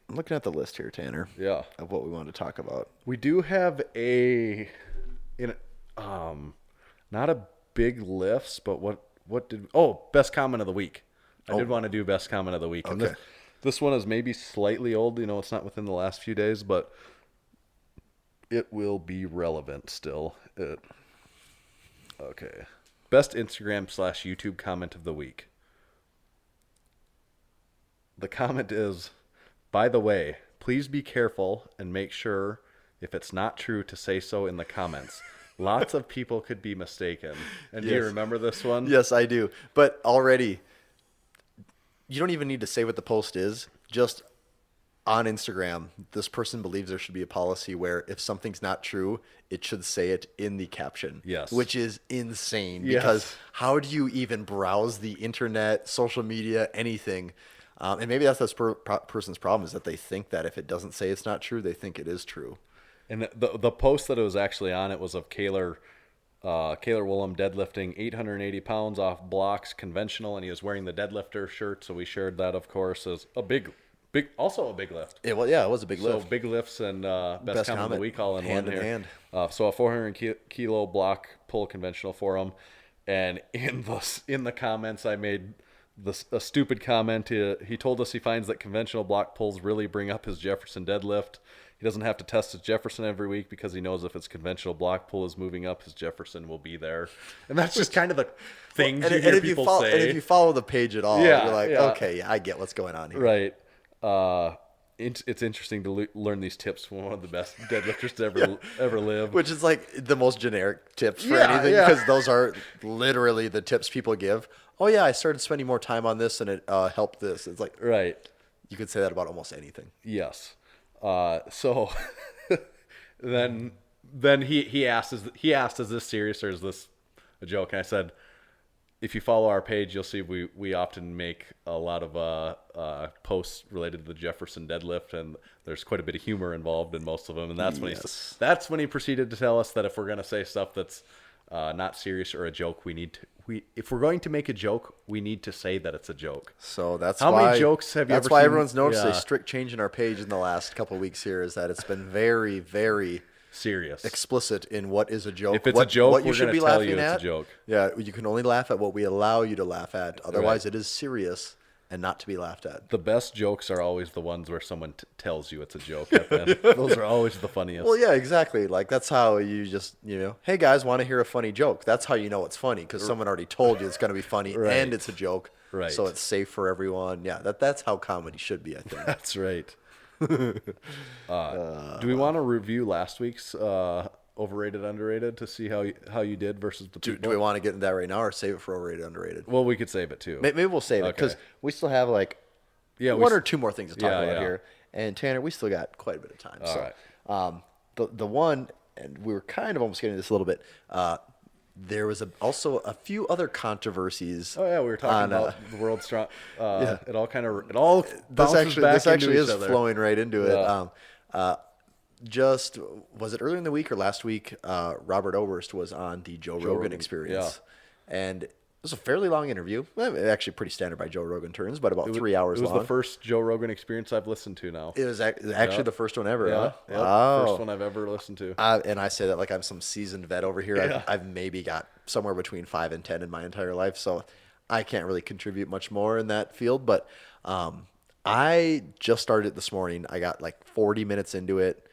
looking at the list here, Tanner. Yeah. Of what we want to talk about. We do have not a big lifts, but best comment of the week. I did want to do best comment of the week. Okay. And this one is maybe slightly old. It's not within the last few days, but it will be relevant still. Okay. Best Instagram/YouTube comment of the week. The comment is, by the way, please be careful and make sure if it's not true to say so in the comments. Lots of people could be mistaken. And do you remember this one? Yes, I do. But already, you don't even need to say what the post is. Just on Instagram, this person believes there should be a policy where if something's not true, it should say it in the caption. Yes. Which is insane because how do you even browse the internet, social media, anything? And maybe that's this person's problem is that they think that if it doesn't say it's not true, they think it is true. And the post that it was actually on, it was of Kaylor Willem deadlifting 880 pounds off blocks, conventional, and he was wearing the deadlifter shirt, so we shared that, of course, as a big also a big lift. It was a big lift. So big lifts and best comment of the week all in hand one in here. hand. So a 400 kilo block pull conventional for him, and in the comments I made a stupid comment. He told us he finds that conventional block pulls really bring up his Jefferson deadlift. He doesn't have to test his Jefferson every week because he knows if his conventional block pull is moving up, his Jefferson will be there. And that's just kind of the things you hear people say. And if you follow the page at all, you're like, okay, I get what's going on here. Right. It's interesting to learn these tips from one of the best deadlifters to ever live. Which is the most generic tips for anything because those are literally the tips people give. Oh, yeah, I started spending more time on this and it helped this. It's right. You could say that about almost anything. Yes. So then he asked, is this serious or is this a joke? And I said, if you follow our page, you'll see we often make a lot of posts related to the Jefferson deadlift, and there's quite a bit of humor involved in most of them. And that's when he proceeded to tell us that if we're going to say stuff that's not serious or a joke, if we're going to make a joke, we need to say that it's a joke. So that's how why, many jokes have you ever That's why seen? everyone's noticed a strict change in our page in the last couple of weeks here is that it's been very, very serious, explicit in what is a joke. If it's a joke, what you we're should going be to tell laughing you at. it's a joke. Yeah, you can only laugh at what we allow you to laugh at. Otherwise, Right. it is serious and not to be laughed at. The best jokes are always the ones where someone tells you it's a joke. Those are always the funniest. Well, yeah, exactly. Like that's how you just, hey guys, want to hear a funny joke? That's how you know it's funny because someone already told you it's going to be funny Right. and it's a joke. Right. So it's safe for everyone. Yeah, that's how comedy should be, I think. That's right. Do we want to review last week's overrated, underrated to see how you did versus the Do people? we want to get into that right now or save it for overrated, underrated? Well, we could save it too. Maybe we'll save it because Okay. we still have like Yeah, one or two more things to talk about yeah. here. And Tanner, we still got quite a bit of time. All right. The one, and we were kind of almost getting to this a little bit. There was also a few other controversies. Oh yeah, we were talking about the world's strong. Yeah. It all bounces This back actually into is each other. flowing right into Yeah. it. Just was it earlier in the week or last week? Robert Oberst was on the Joe Rogan Rogan, Experience, and it was a fairly long interview. Well, actually, pretty standard by Joe Rogan terms, but about 3 hours It was long. the first Joe Rogan Experience I've listened to now. It was actually the first one ever. Yeah, Huh? yep, Wow. first one I've ever listened to. And I say that like I'm some seasoned vet over here. Yeah. I've maybe got somewhere between 5 and 10 in my entire life, so I can't really contribute much more in that field. But I just started it this morning. I got like 40 minutes into it,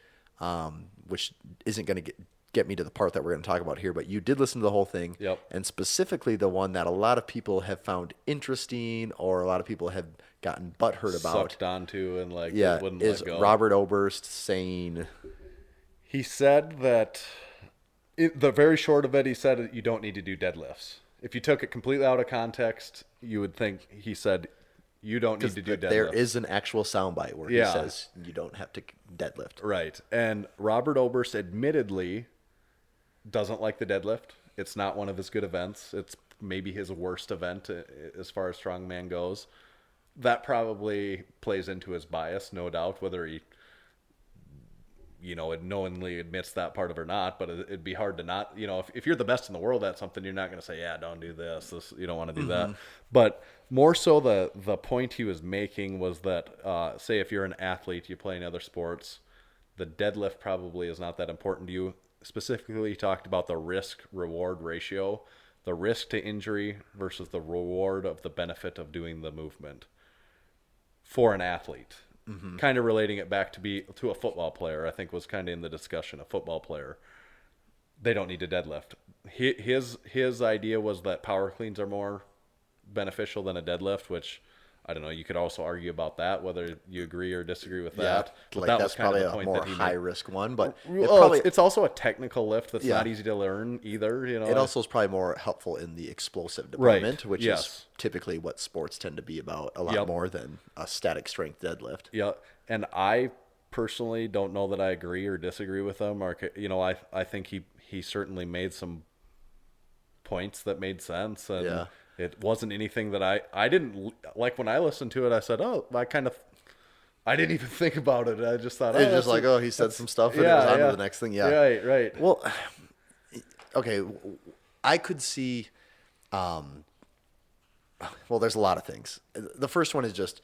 which isn't going to get me to the part that we're going to talk about here. But you did listen to the whole thing, Yep. and specifically the one that a lot of people have found interesting, or a lot of people have gotten butthurt about. Sucked onto and like Yeah, wouldn't is let go. Robert Oberst saying. He said that the very short of it, he said you don't need to do deadlifts. If you took it completely out of context, you would think he said you don't need to do deadlifts. There is an actual soundbite where Yeah. he says you don't have to deadlift. Right. And Robert Oberst admittedly doesn't like the deadlift. It's not one of his good events. It's maybe his worst event as far as strongman goes. That probably plays into his bias, no doubt, whether he knowingly admits that part of it or not. But it'd be hard to not, if you're the best in the world at something, you're not going to say, yeah, don't do this. You don't want to do that. But more so the point he was making was that, say if you're an athlete, you play in other sports, the deadlift probably is not that important to you. Specifically, he talked about the risk-reward ratio, the risk to injury versus the reward of the benefit of doing the movement for an athlete. Kind of relating it back to a football player, I think was kind of in the discussion. A football player, they don't need to deadlift. His idea was that power cleans are more beneficial than a deadlift, which I don't know. You could also argue about that, whether you agree or disagree with that. But like that that's was kind probably of the a point more that he high made. risk one, but It's also a technical lift that's Yeah. not easy to learn either. it also is probably more helpful in the explosive department, which Yes. is typically what sports tend to be about a lot Yep. more than a static strength deadlift. Yeah, and I personally don't know that I agree or disagree with him. Or I think he certainly made some points that made sense, and Yeah. it wasn't anything that I didn't like. When I listened to it, I said, "Oh, I didn't even think about it. I just thought, It's just like, he said some stuff and it was on to the next thing. Yeah. Right. Well, okay, I could see. Well, there's a lot of things. The first one is just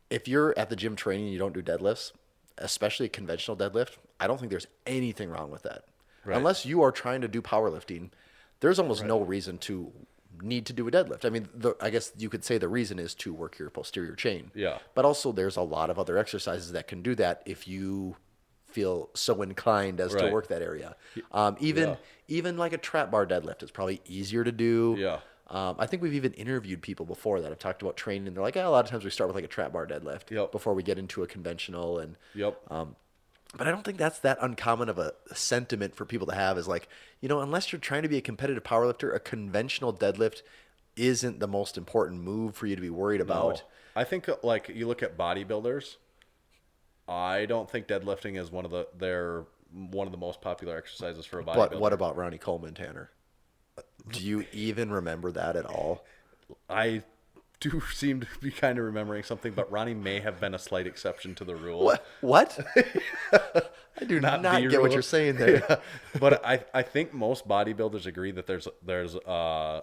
if you're at the gym training and you don't do deadlifts, especially a conventional deadlift, I don't think there's anything wrong with that. Right. Unless you are trying to do powerlifting, there's almost no reason to need to do a deadlift. I mean, I guess you could say the reason is to work your posterior chain. Yeah. But also there's a lot of other exercises that can do that if you feel so inclined as to Right. work that area. Even like a trap bar deadlift is probably easier to do. Yeah. I think we've even interviewed people before that have talked about training, and they're like, a lot of times we start with like a trap bar deadlift Yep. before we get into a conventional. And Yep. but I don't think that's that uncommon of a sentiment for people to have is like, unless you're trying to be a competitive powerlifter, a conventional deadlift isn't the most important move for you to be worried about. No. I think like you look at bodybuilders, I don't think deadlifting is one of the most popular exercises for a bodybuilder. But what about Ronnie Coleman, Tanner? Do you even remember that at all? I do seem to be kind of remembering something, but Ronnie may have been a slight exception to the rule. What? I do not get what you're saying there. Yeah. But I think most bodybuilders agree that there's a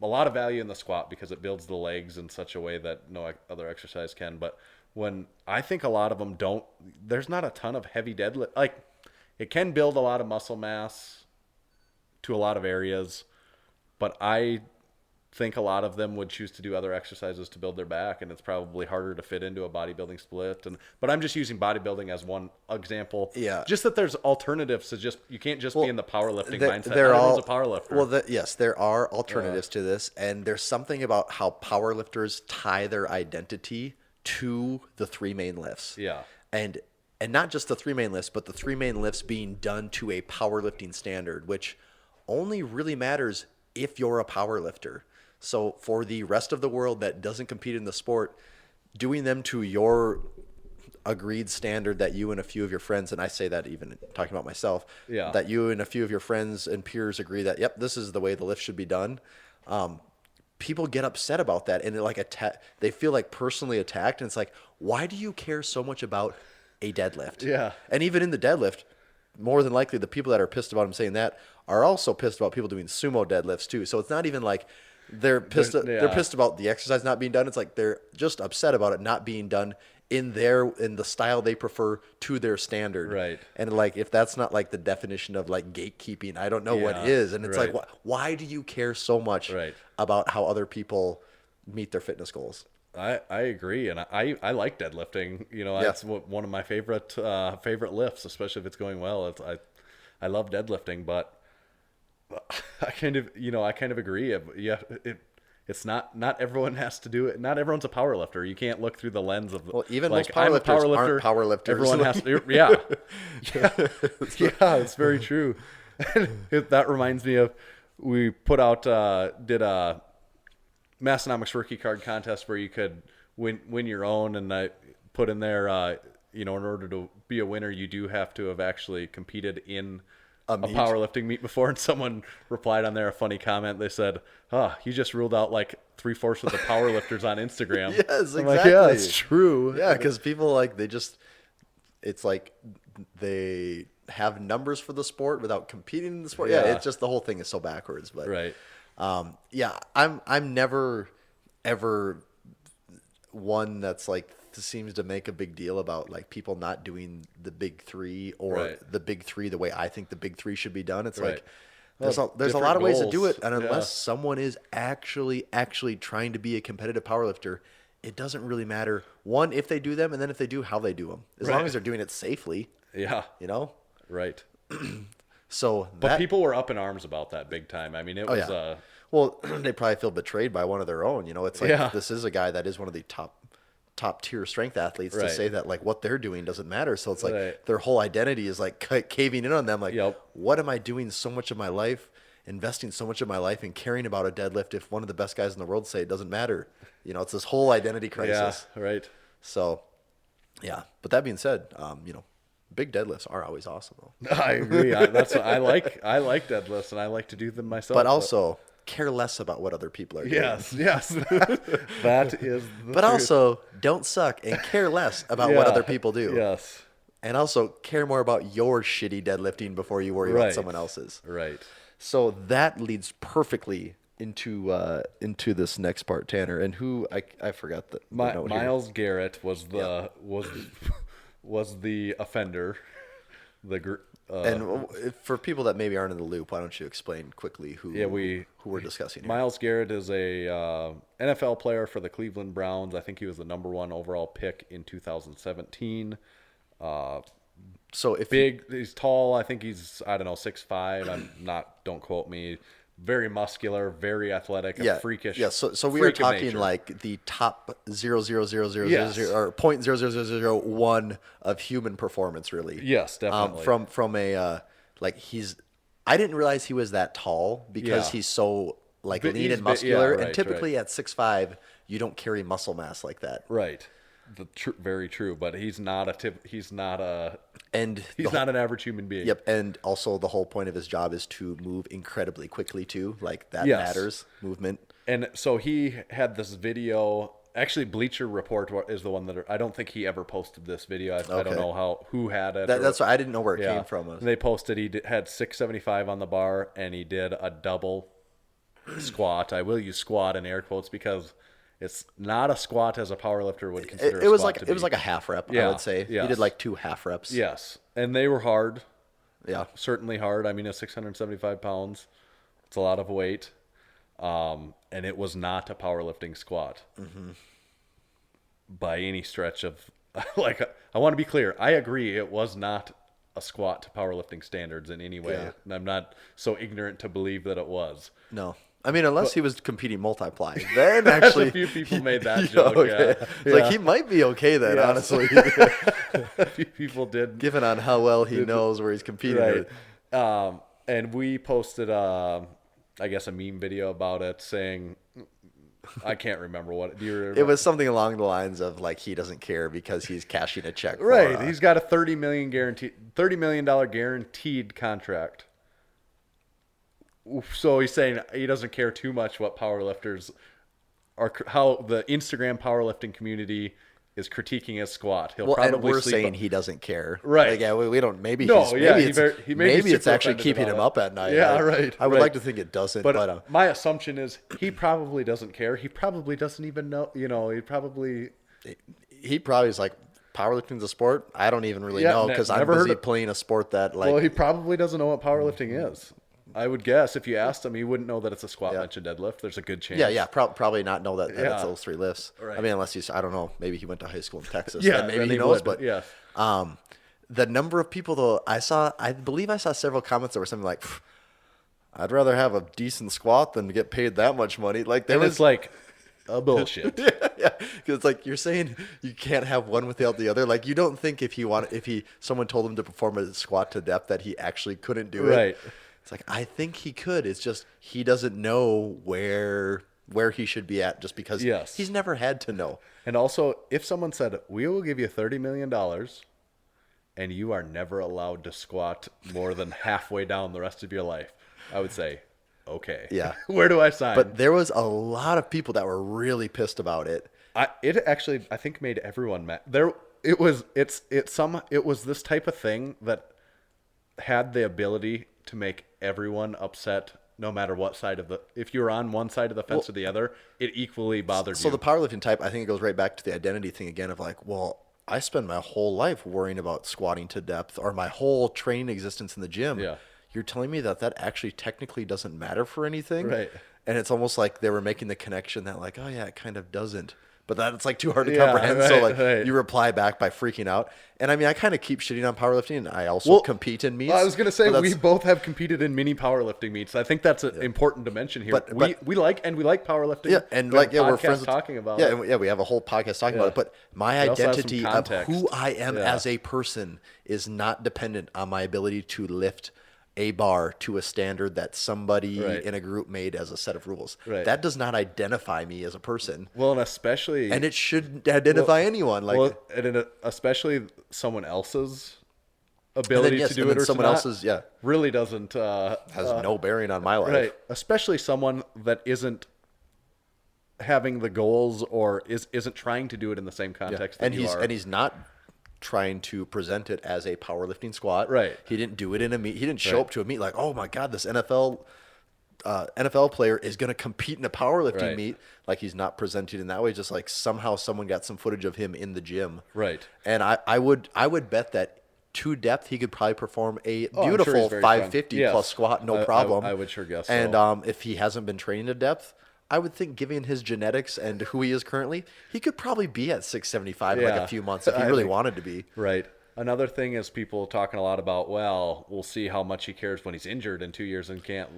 lot of value in the squat because it builds the legs in such a way that no other exercise can. But when I think a lot of them don't, there's not a ton of heavy deadlift. Like, it can build a lot of muscle mass to a lot of areas, but I think a lot of them would choose to do other exercises to build their back, and it's probably harder to fit into a bodybuilding split. But I'm just using bodybuilding as one example. Yeah. Just that there's alternatives to you can't just be in the powerlifting mindset. They're Everyone's all a powerlifter. Well, yes, there are alternatives to this, and there's something about how powerlifters tie their identity to the three main lifts. Yeah. And not just the three main lifts, but the three main lifts being done to a powerlifting standard, which only really matters if you're a powerlifter. So for the rest of the world that doesn't compete in the sport, doing them to your agreed standard that you and a few of your friends, and I say that even talking about myself, that you and a few of your friends and peers agree that, yep, this is the way the lift should be done. People get upset about that, and they feel like personally attacked. And it's like, why do you care so much about a deadlift? Yeah. And even in the deadlift, more than likely the people that are pissed about him saying that are also pissed about people doing sumo deadlifts too. So it's not even like they're pissed about the exercise not being done. It's like they're just upset about it not being done in the style they prefer to their standard. Right. And like, if that's not like the definition of like gatekeeping, I don't know what is. And it's like, why do you care so much about how other people meet their fitness goals? I agree, and I like deadlifting. You know, that's one of my favorite lifts, especially if it's going well. I love deadlifting, but I kind of agree. It's not everyone has to do it. Not everyone's a power lifter. You can't look through the lens of even like, most powerlifters aren't power lifters. Everyone has to. Yeah, it's very true. That reminds me of, we put out did a Massenomics rookie card contest where you could win your own, and I put in there, in order to be a winner, you do have to have actually competed in a powerlifting meet before. And someone replied on there a funny comment. They said, you just ruled out like 3/4 of the powerlifters on Instagram. Yes, exactly. I'm like, yeah, it's true. Yeah, because people it's like they have numbers for the sport without competing in the sport. Yeah, it's just, the whole thing is so backwards. But right. I'm never ever one that's like seems to make a big deal about like people not doing the big three or the big three the way I think the big three should be done. It's like there's a lot of ways to do it, and unless someone is actually trying to be a competitive powerlifter, it doesn't really matter, one, if they do them, and then if they do, how they do them, as long as they're doing it safely. Yeah. You know? Right. But people were up in arms about that big time. I mean, it was well, they probably feel betrayed by one of their own. You know, it's like this is a guy that is one of the top tier strength athletes to say that like what they're doing doesn't matter. So it's like their whole identity is like caving in on them. Like, what am I doing so much of my life, investing so much of my life in caring about a deadlift if one of the best guys in the world say it doesn't matter? You know, it's this whole identity crisis. Yeah, right. So, yeah. But that being said, big deadlifts are always awesome though. I agree. I like deadlifts, and I like to do them myself. But also care less about what other people are doing. Yes. That is the But truth. Also, don't suck and care less about what other people do. Yes. And also care more about your shitty deadlifting before you worry about someone else's. Right. So that leads perfectly into this next part, Tanner, and who I forgot the note Miles here. Garrett was the offender. And for people that maybe aren't in the loop, why don't you explain quickly who we're discussing here? Miles Garrett is a NFL player for the Cleveland Browns. I think he was the number 1 overall pick in 2017. So he's tall. I think he's 6'5". Don't quote me. Very muscular, very athletic, and freakish. Yeah, so we are talking like the top 0.00000 or 0.00001 of human performance, really. Yes, definitely. From a I didn't realize he was that tall because he's so lean and muscular, and typically at 6'5", you don't carry muscle mass like that. Right. very true. But he's not not an average human being. Yep, and also the whole point of his job is to move incredibly quickly too. Like that Yes. matters, movement. And so he had this video. Actually, Bleacher Report is the one that I don't think he ever posted this video. I don't know who had it. That's why I didn't know where it came from. They posted had 675 on the bar, and he did a double squat. I will use squat in air quotes because it's not a squat as a powerlifter would consider. It was like a half rep. I would say yes. he did like 2 half reps. Yes, and they were hard. Yeah, certainly hard. I mean, at 675 pounds, it's a lot of weight. And it was not a powerlifting squat by any stretch of like. I want to be clear. I agree. It was not a squat to powerlifting standards in any way. Yeah. And I'm not so ignorant to believe that it was. No, I mean unless he was competing multiply, then actually a few people made that joke. Okay. Yeah. Like he might be okay then. Yes. Honestly, A few people did. given on how well he knows where he's competing. Right. And we posted I guess a meme video about it saying, I can't remember what. Do you remember? It was something along the lines of like he doesn't care because he's cashing a check. Right. He's got a $30 million guaranteed contract. So he's saying he doesn't care too much what powerlifters are, how the Instagram powerlifting community is critiquing his squat. He'll probably and we're sleep saying he doesn't care. Right. Like, yeah, we don't. Maybe No, he's, yeah, maybe it's super actually offended keeping about him it. up at night. Yeah, right. I would right. like to think it doesn't, but my assumption is he probably doesn't care. He probably doesn't even know. He probably is like, powerlifting's a sport. I don't even really Yeah, know because I'm never heard busy of- playing a sport that like. well, he probably doesn't know what powerlifting is. I would guess if you asked him, he wouldn't know that it's a squat, bench, and deadlift. There's a good chance. yeah, probably not know that it's Yeah. those 3 lifts. Right. I mean, unless he's, I don't know, maybe he went to high school in Texas. Yeah, then maybe then he he knows. would, But yeah. The number of people though, I believe I saw several comments that were something like, "I'd rather have a decent squat than get paid that much money." Like there And was it's like a bullshit. yeah, because it's like you're saying you can't have one without the other. Like you don't think if someone told him to perform a squat to depth that he actually couldn't do it. Right. It's like I think he could. It's just he doesn't know where he should be at just because Yes. he's never had to know. And also, if someone said, "We will give you $30 million, and you are never allowed to squat more than halfway down the rest of your life," I would say, okay. Yeah. Where do I sign? But there was a lot of people that were really pissed about it. It actually, I think, made everyone mad. It was this type of thing that had the ability to make everyone upset, no matter what side if you were on one side of the fence or the other, it equally bothered you. So the powerlifting type, I think it goes right back to the identity thing again of like, well, I spend my whole life worrying about squatting to depth or my whole training existence in the gym. Yeah. You're telling me that actually technically doesn't matter for anything? Right. And it's almost like they were making the connection that like, oh yeah, it kind of doesn't. But that's like too hard to comprehend. Right, so like right. you reply back by freaking out. And I mean, I kind of keep shitting on powerlifting and I also compete in meets. I was going to say, but we that's- both have competed in mini powerlifting meets. I think that's important to mention here. But- we like powerlifting. Yeah, and We like have we're podcasts friends talking about yeah, it. and we have a whole podcast talking about it. But my We also have some identity of context. who I am Yeah. as a person is not dependent on my ability to lift a bar to a standard that somebody Right. in a group made as a set of rules. Right. That does not identify me as a person, Well, and especially... and it shouldn't identify anyone. Like, especially someone else's ability to do and it then or someone to not, else's really doesn't... has no bearing on my life. Right. Especially someone that isn't having the goals or isn't trying to do it in the same context that And you are. and he's not trying to present it as a powerlifting squat. Right. He didn't do it in a meet. He didn't show up to a meet like, oh my God, this NFL player is going to compete in a powerlifting Right. meet. Like he's not presented in that way. Just like somehow someone got some footage of him in the gym. Right. And I would bet that to depth he could probably perform a I'm sure beautiful he's very strong. 550 Yes. plus squat, no I problem. would sure guess so. And if he hasn't been training to depth, I would think, given his genetics and who he is currently, he could probably be at 675 in like Yeah. a few months if he I really think- wanted to be. Right. Another thing is people talking a lot about, well, we'll see how much he cares when he's injured in 2 years and can't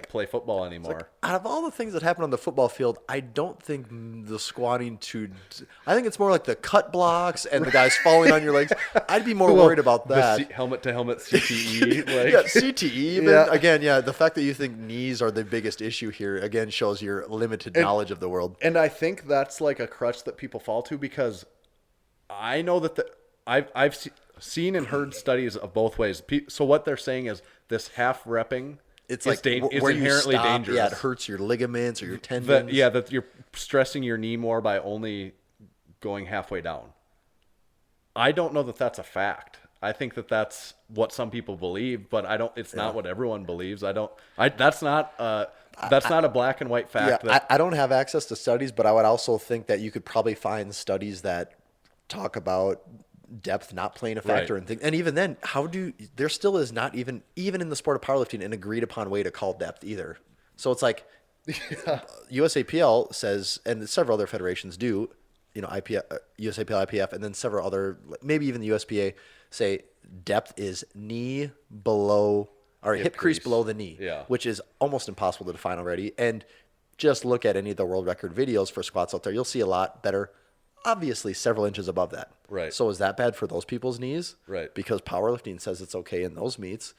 play football anymore. Out of all the things that happen on the football field, I don't think the squatting I think it's more like the cut blocks and the guys falling on your legs. I'd be more worried about that. Helmet to helmet CTE. Like, Yeah, CTE even. Yeah. Again, the fact that you think knees are the biggest issue here, again, shows your limited knowledge of the world. And I think that's like a crutch that people fall to because I know that I've seen and heard studies of both ways. So what they're saying is this half repping It's is like is where you inherently stop, dangerous. Yeah, it hurts your ligaments or your tendons. That you're stressing your knee more by only going halfway down. I don't know that that's a fact. I think that that's what some people believe, but it's not what everyone believes. That's not a black and white fact. Yeah, I don't have access to studies, but I would also think that you could probably find studies that talk about depth not playing a factor Right. and things. And even then, there still is not even in the sport of powerlifting an agreed upon way to call depth either. So it's like USAPL says, and several other federations do, IPF, USAPL, IPF, and then several other, maybe even the USPA say depth is knee below or hip crease below the knee, which is almost impossible to define already. And just look at any of the world record videos for squats out there. You'll see a lot better, obviously several inches above that. Right. So is that bad for those people's knees? Right. Because powerlifting says it's okay in those meets.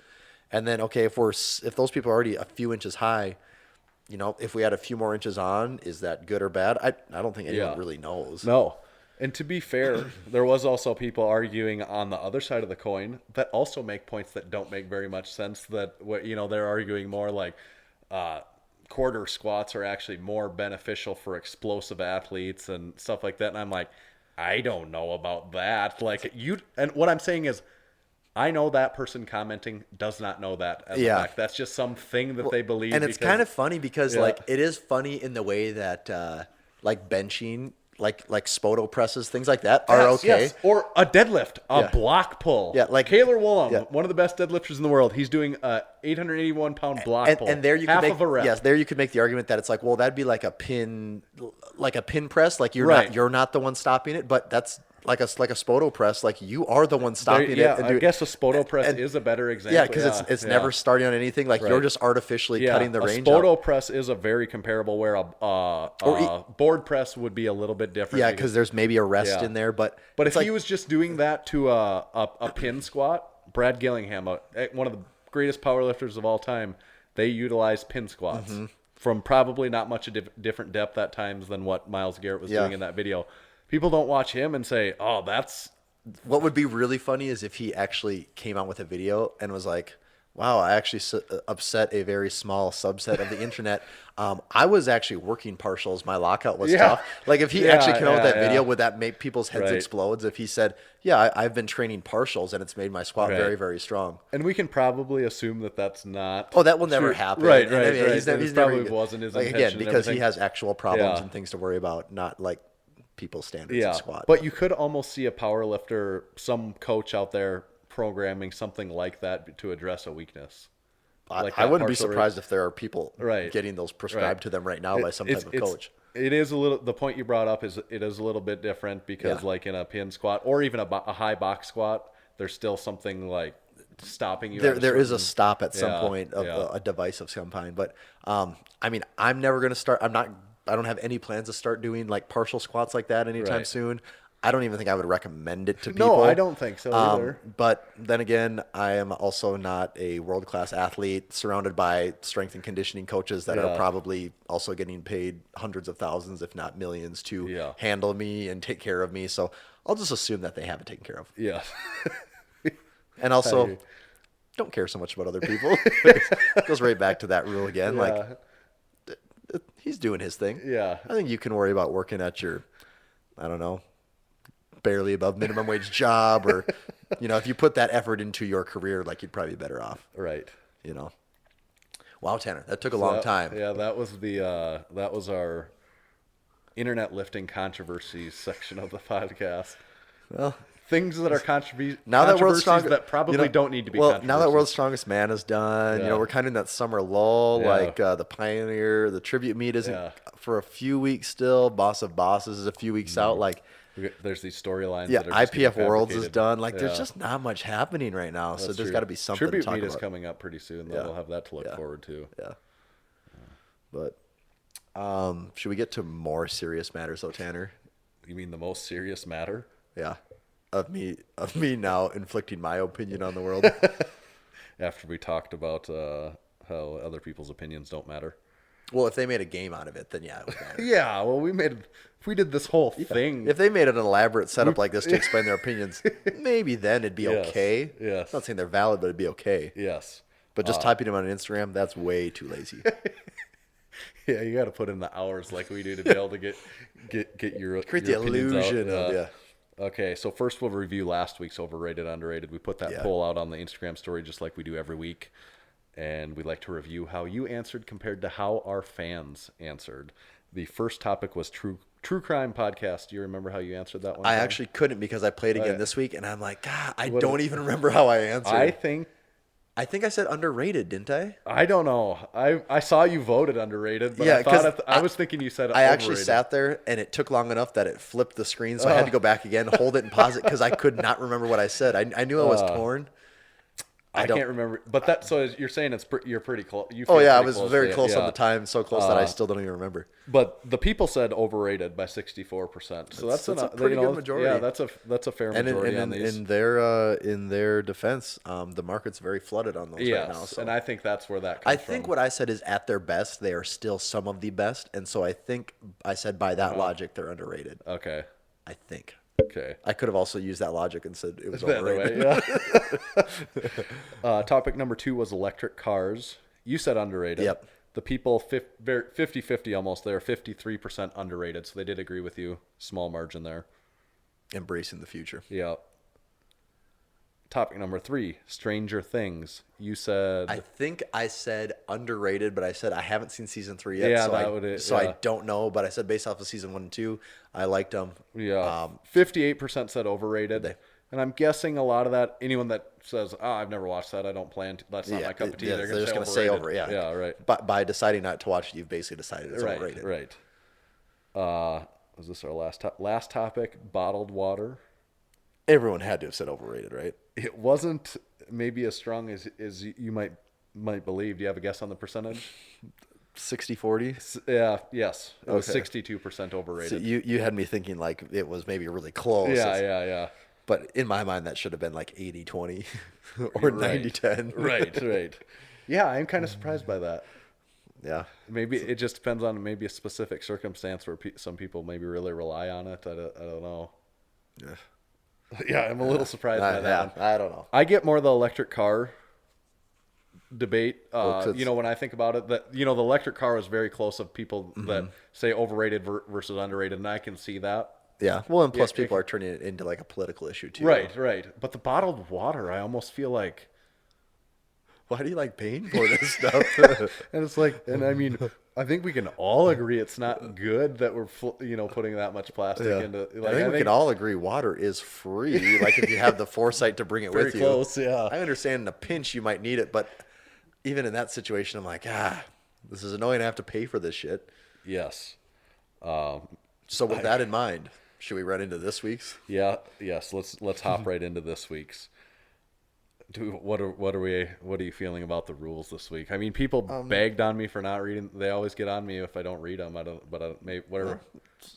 And then, okay, if those people are already a few inches high, if we had a few more inches on, is that good or bad? I don't think anyone really knows. No. And to be fair, there was also people arguing on the other side of the coin that also make points that don't make very much sense. That they're arguing more like quarter squats are actually more beneficial for explosive athletes and stuff like that. And I'm like, I don't know about that. And what I'm saying is, I know that person commenting does not know that as a fact. That's just something that they believe. And it's kind of funny because it is funny in the way that benching, like Spoto presses, things like that are okay. Yes. Or a deadlift, block pull. Yeah, like Kaylor Woolham, one of the best deadlifters in the world. He's doing a 881-pound block pull. And there you half could make, of a rep. Yes, there you could make the argument that it's like, well, that'd be like a pin press. Like you're not the one stopping it, but that's like a Spoto press. Like you are the one stopping it. I guess a Spoto press is a better example. Yeah, because it's never starting on anything. Like you're just artificially cutting the range. A Spoto press is a very comparable, where a board press would be a little bit different. Yeah, because there's maybe a rest in there. But if he was just doing that to a pin squat, Brad Gillingham, one of the greatest powerlifters of all time, they utilize pin squats from probably not much a different depth at times than what Myles Garrett was doing in that video. People don't watch him and say, oh, that's... What would be really funny is if he actually came out with a video and was like, wow, I actually upset a very small subset of the internet. I was actually working partials. My lockout was tough. Like if he actually came out with that video, would that make people's heads explode? If he said, yeah, I've been training partials and it's made my squat very, very strong. And we can probably assume that that's not... Oh, that will never happen. Right. He's probably never, wasn't his intention. Again, because he has actual problems and things to worry about, not like people's standards in squat. But you could almost see a power lifter, some coach out there programming something like that to address a weakness. I wouldn't be surprised if there are people getting those prescribed to them right now by some type of coach. It is a little, the point you brought up is it is a little bit different because like in a pin squat or even a high box squat, there's still something like stopping you. There is a stop at some point of a device of some kind. But I mean, I'm never going to start. I don't have any plans to start doing like partial squats like that anytime soon. I don't even think I would recommend it to people. No, I don't think so either. But then again, I am also not a world-class athlete surrounded by strength and conditioning coaches that are probably also getting paid hundreds of thousands, if not millions, to handle me and take care of me. So I'll just assume that they have it taken care of. Yeah. And also, don't care so much about other people. It goes right back to that rule again. Yeah. Like, he's doing his thing. Yeah. I think you can worry about working at your, I don't know, barely above minimum wage job, or if you put that effort into your career, like you'd probably be better off. Right. Wow, Tanner, that took a long time. Yeah, that was our internet lifting controversies section of the podcast. Well, things that are controversies that probably don't need to be. Well, now that World's Strongest Man is done, we're kind of in that summer lull. Like the Pioneer, the tribute meet isn't for a few weeks still. Boss of Bosses is a few weeks out. Like there's these storylines. Yeah, that are just IPF Worlds is done. Like there's just not much happening right now. So there's got to be something. Tribute to talk meet about. is coming up pretty soon. Though. We'll have that to look forward to. Yeah. But should we get to more serious matters, though, Tanner? You mean the most serious matter? Yeah. Of me now inflicting my opinion on the world. After we talked about how other people's opinions don't matter. Well, if they made a game out of it, then yeah, it would matter. Yeah, well, we did this whole thing. If they made an elaborate setup like this to explain their opinions, maybe then it'd be okay. Yes. I'm not saying they're valid, but it'd be okay. Yes. But just typing them on Instagram, that's way too lazy. Yeah, you got to put in the hours like we do to be able to get your Create your the opinions out. illusion of, yeah. Okay, so first we'll review last week's overrated, underrated. We put that poll out on the Instagram story just like we do every week. And we'd like to review how you answered compared to how our fans answered. The first topic was true crime podcast. Do you remember how you answered that one? I actually couldn't because I played again this week, and I'm like, God, I don't even remember how I answered. I think I said underrated, didn't I? I don't know. I saw you voted underrated, but yeah, I was thinking you said I overrated. actually sat there, and it took long enough that it flipped the screen, so I had to go back again, hold it, and pause it because I could not remember what I said. I knew I was torn. I can't remember, but so you're saying you're pretty close. I was very close on the time, so close that I still don't even remember. But the people said overrated by 64%. So that's a pretty good majority. Yeah, that's a fair majority on these. In their defense, the market's very flooded on those right now. So. And I think that's where that comes from. I think what I said is at their best, they are still some of the best, and so I think I said by that logic they're underrated. Okay. I think. Okay. I could have also used that logic and said it was overrated. Topic number 2 was electric cars. You said underrated. Yep. The people 50-50 almost there, 53% underrated. So they did agree with you. Small margin there. Embracing the future. Yeah. Topic number 3, Stranger Things. You said... I think I said underrated, but I said I haven't seen season 3 yet. Yeah, I don't know, but I said based off of season 1 and 2, I liked them. Yeah. 58% said overrated. And I'm guessing a lot of that, anyone that says, I've never watched that, I don't plan to, that's not my cup of tea, they're just going to say over. Yeah, right. But by deciding not to watch it, you've basically decided it's overrated. Right. Was this our last topic? Bottled water. Everyone had to have said overrated, right? It wasn't maybe as strong as you might believe. Do you have a guess on the percentage? 60-40? Yeah, yes. It was 62% overrated. So you had me thinking like it was maybe really close. Yeah. But in my mind, that should have been like 80-20 or 90-10. Right. Yeah, I'm kind of surprised by that. Yeah. Maybe it just depends on maybe a specific circumstance where some people maybe really rely on it. I don't know. Yeah. Yeah, I'm a little surprised by that one. I don't know. I get more the electric car debate. When I think about it, that the electric car is very close of people that say overrated versus underrated, and I can see that. Yeah. Well, and plus people are turning it into like a political issue too. Right. But the bottled water, I almost feel like, why do you like paying for this stuff? And it's like, and I mean, I think we can all agree it's not good that we're putting that much plastic into. Like, I think we can all agree water is free. Like if you have the foresight to bring it with you. Very close, yeah. I understand in a pinch you might need it, but even in that situation, I'm like, this is annoying. I have to pay for this shit. Yes. So with that in mind, should we run into this week's? Yeah. Yes. Let's hop right into this week's. What are you feeling about the rules this week? I mean, people bagged on me for not reading. They always get on me if I don't read them. Maybe whatever.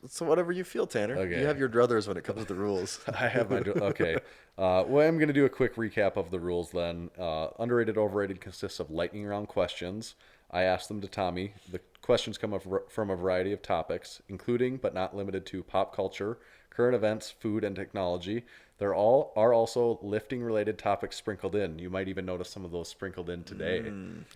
So whatever you feel, Tanner. Okay. You have your druthers when it comes to the rules. I have my okay. Well, I'm going to do a quick recap of the rules then. Underrated, overrated consists of lightning round questions. I asked them to Tommy. The questions come from a variety of topics, including but not limited to pop culture, current events, food, and technology. There are also lifting-related topics sprinkled in. You might even notice some of those sprinkled in today.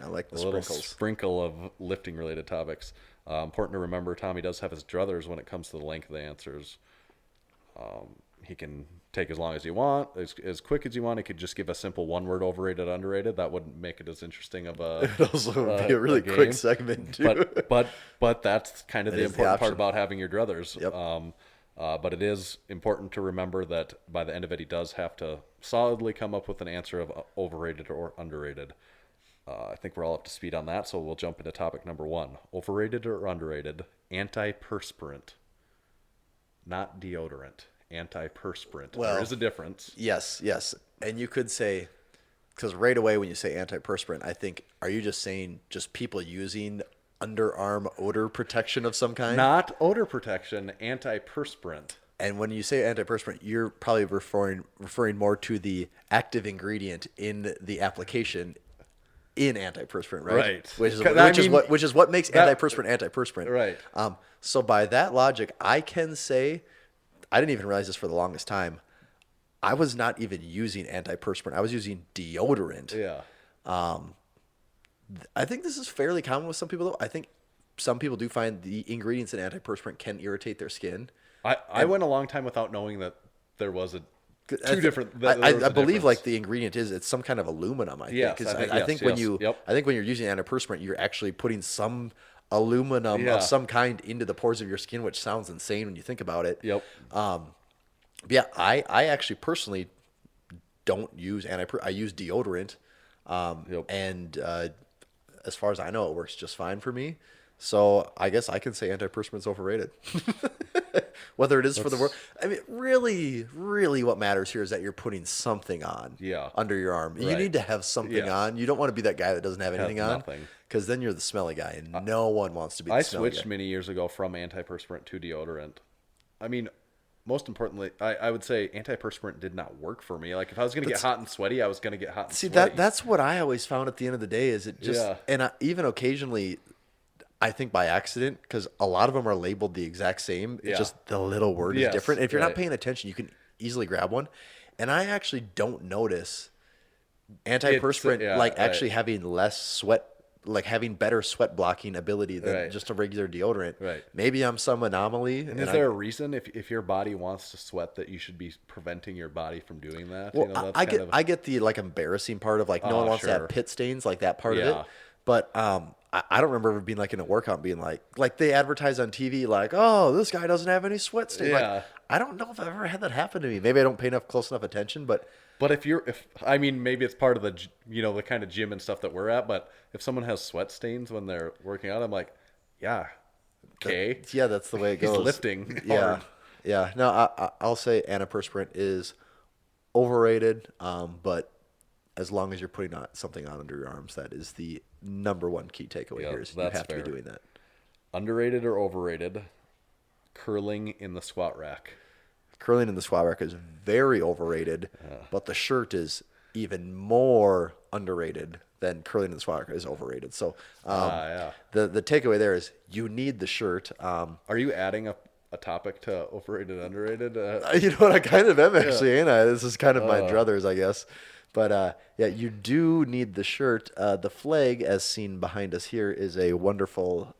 I like the little sprinkles. Sprinkle of lifting-related topics. Important to remember, Tommy does have his druthers when it comes to the length of the answers. He can take as long as you want, as quick as you want. He could just give a simple one-word overrated, underrated. That wouldn't make it as interesting of a. It also would be a really quick segment too. But that's kind of the important part about having your druthers. Yep. But it is important to remember that by the end of it, he does have to solidly come up with an answer of overrated or underrated. I think we're all up to speed on that, so we'll jump into topic number 1. Overrated or underrated? Antiperspirant. Not deodorant. Antiperspirant. Well, there is a difference. Yes. And you could say, because right away when you say antiperspirant, I think, are you just saying just people using underarm odor protection of some kind? Not odor protection, antiperspirant. And when you say antiperspirant, you're probably referring more to the active ingredient in the application. in antiperspirant, right? Right. Which is what makes antiperspirant. Right. So by that logic, I can say, I didn't even realize this for the longest time. I was not even using antiperspirant. I was using deodorant. Yeah. I think this is fairly common with some people, though. I think some people do find the ingredients in antiperspirant can irritate their skin. I went a long time without knowing that there was a different. I believe like the ingredient it's some kind of aluminum. I think. I think when you're using antiperspirant, you're actually putting some aluminum of some kind into the pores of your skin, which sounds insane when you think about it. Yep. I actually personally don't use I use deodorant. And as far as I know, it works just fine for me. So I guess I can say antiperspirant's overrated. Whether it is for the work. I mean, really, really what matters here is that you're putting something on under your arm. Right. You need to have something on. You don't want to be that guy that doesn't have anything on. Because then you're the smelly guy, and no one wants to be the smelly guy. I switched many years ago from antiperspirant to deodorant. I mean, most importantly, I would say antiperspirant did not work for me. Like if I was going to get hot and sweaty, I was going to get hot and sweaty. That's what I always found at the end of the day is it just, and even occasionally, I think by accident, because a lot of them are labeled the exact same. It's just the little word is different. And if you're not paying attention, you can easily grab one. And I actually don't notice antiperspirant actually having less sweat, like having better sweat blocking ability than just a regular deodorant. Right. Maybe I'm some anomaly. And is there a reason if your body wants to sweat that you should be preventing your body from doing that? Well, I get the like embarrassing part of like no one wants to have pit stains, like that part of it. But I don't remember ever being like in a workout being like they advertise on TV like, oh, this guy doesn't have any sweat stains. Like, I don't know if I've ever had that happen to me. Maybe I don't pay close enough attention, but I mean, maybe it's part of the, the kind of gym and stuff that we're at, but if someone has sweat stains when they're working out, I'm like, okay. That's the way it goes. He's lifting hard. Yeah. No, I'll say antiperspirant is overrated, but as long as you're putting something on under your arms, that is the number one key takeaway here is you have to be doing that. Underrated or overrated? Curling in the squat rack. Curling in the squat rack is very overrated, but the shirt is even more underrated than curling in the squat rack is overrated. So the takeaway there is you need the shirt. Are you adding a topic to overrated, underrated? You know what? I kind of am actually, ain't I? This is kind of my druthers, I guess. But you do need the shirt. The flag, as seen behind us here, is a wonderful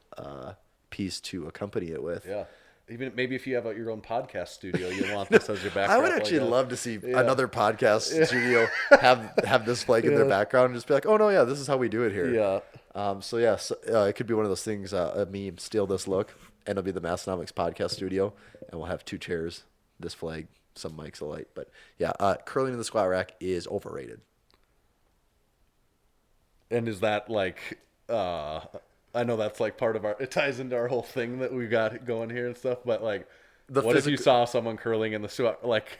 piece to accompany it with. Yeah. Even maybe if you have your own podcast studio, you want this as your background. I would actually love to see another podcast studio have this flag in their background and just be like, oh, no, this is how we do it here. Yeah. So it could be one of those things, a meme, steal this look, and it'll be the Massenomics podcast studio, and we'll have 2 chairs, this flag, some mics alight. But curling in the squat rack is overrated. And is that like, I know that's like part of it ties into our whole thing that we got going here and stuff, but like, what if you saw someone curling in the squat, like?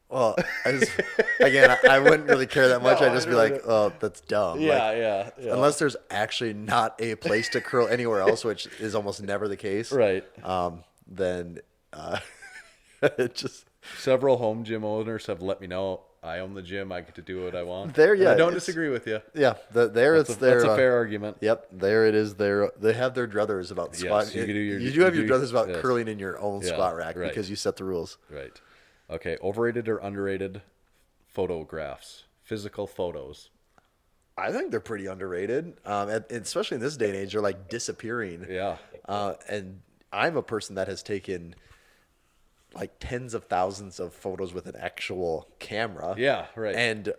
Well, I wouldn't really care that much. I'd just be like, oh, that's dumb. Yeah. Unless there's actually not a place to curl anywhere else, which is almost never the case. Right. Then it just. Several home gym owners have let me know I own the gym. I get to do what I want. I don't disagree with you. Yeah, that's a fair argument. Yep, there it is. They have their druthers about squat. You do have your druthers about curling in your own squat rack because you set the rules. Right. Okay, overrated or underrated photographs, physical photos? I think they're pretty underrated, especially in this day and age. They're like disappearing. Yeah. And I'm a person that has taken like tens of thousands of photos with an actual camera. Yeah, right. And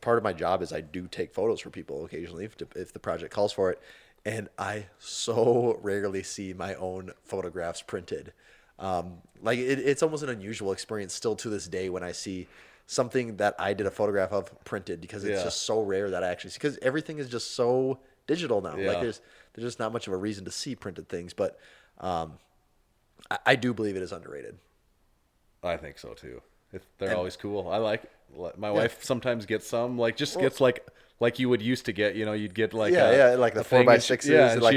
part of my job is I do take photos for people occasionally if the project calls for it. And I so rarely see my own photographs printed. It's almost an unusual experience still to this day when I see something that I did a photograph of printed because it's just so rare that I actually see, because everything is just so digital now. Yeah. Like there's just not much of a reason to see printed things, but I do believe it is underrated. I think so too. They're always cool. I like my wife sometimes gets some gets like like you would used to get. You'd get like like the 4x6s. Yeah, and like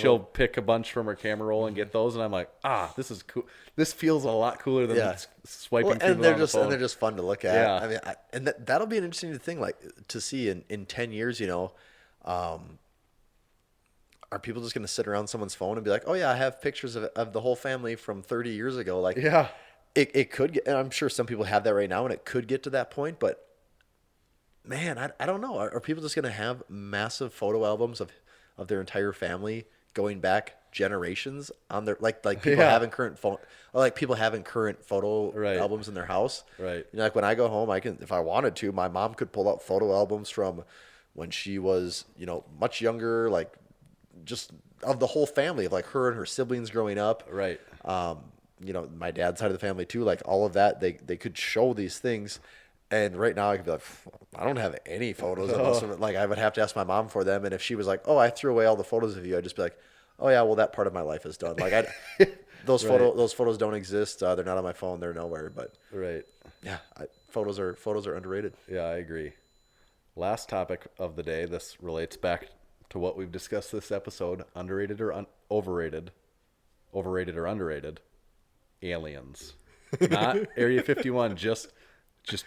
she'll pick a bunch from her camera roll and get those, and I'm like, this is cool. This feels a lot cooler than swiping through and them on the phone. And they're just fun to look at. Yeah. I mean, and that'll be an interesting thing, like to see in 10 years. Are people just going to sit around someone's phone and be like, oh yeah, I have pictures of the whole family from 30 years ago? Like, yeah, it could get, and I'm sure some people have that right now, and it could get to that point. But man, I don't know. Are people just going to have massive photo albums of their entire family going back generations on their like people having current phone, or like people having current photo albums in their house? Right. Like when I go home, I can, if I wanted to, my mom could pull out photo albums from when she was much younger, like just of the whole family, of like her and her siblings growing up. Right. My dad's side of the family too, like all of that, they could show these things. And right now I could be like, I don't have any photos of them. Like I would have to ask my mom for them. And if she was like, oh, I threw away all the photos of you, I'd just be like, oh yeah, well that part of my life is done. Like those photos don't exist. They're not on my phone. They're nowhere. But yeah, photos are underrated. Yeah, I agree. Last topic of the day. This relates back to what we've discussed this episode: underrated or overrated, overrated or underrated. Aliens, not Area 51, just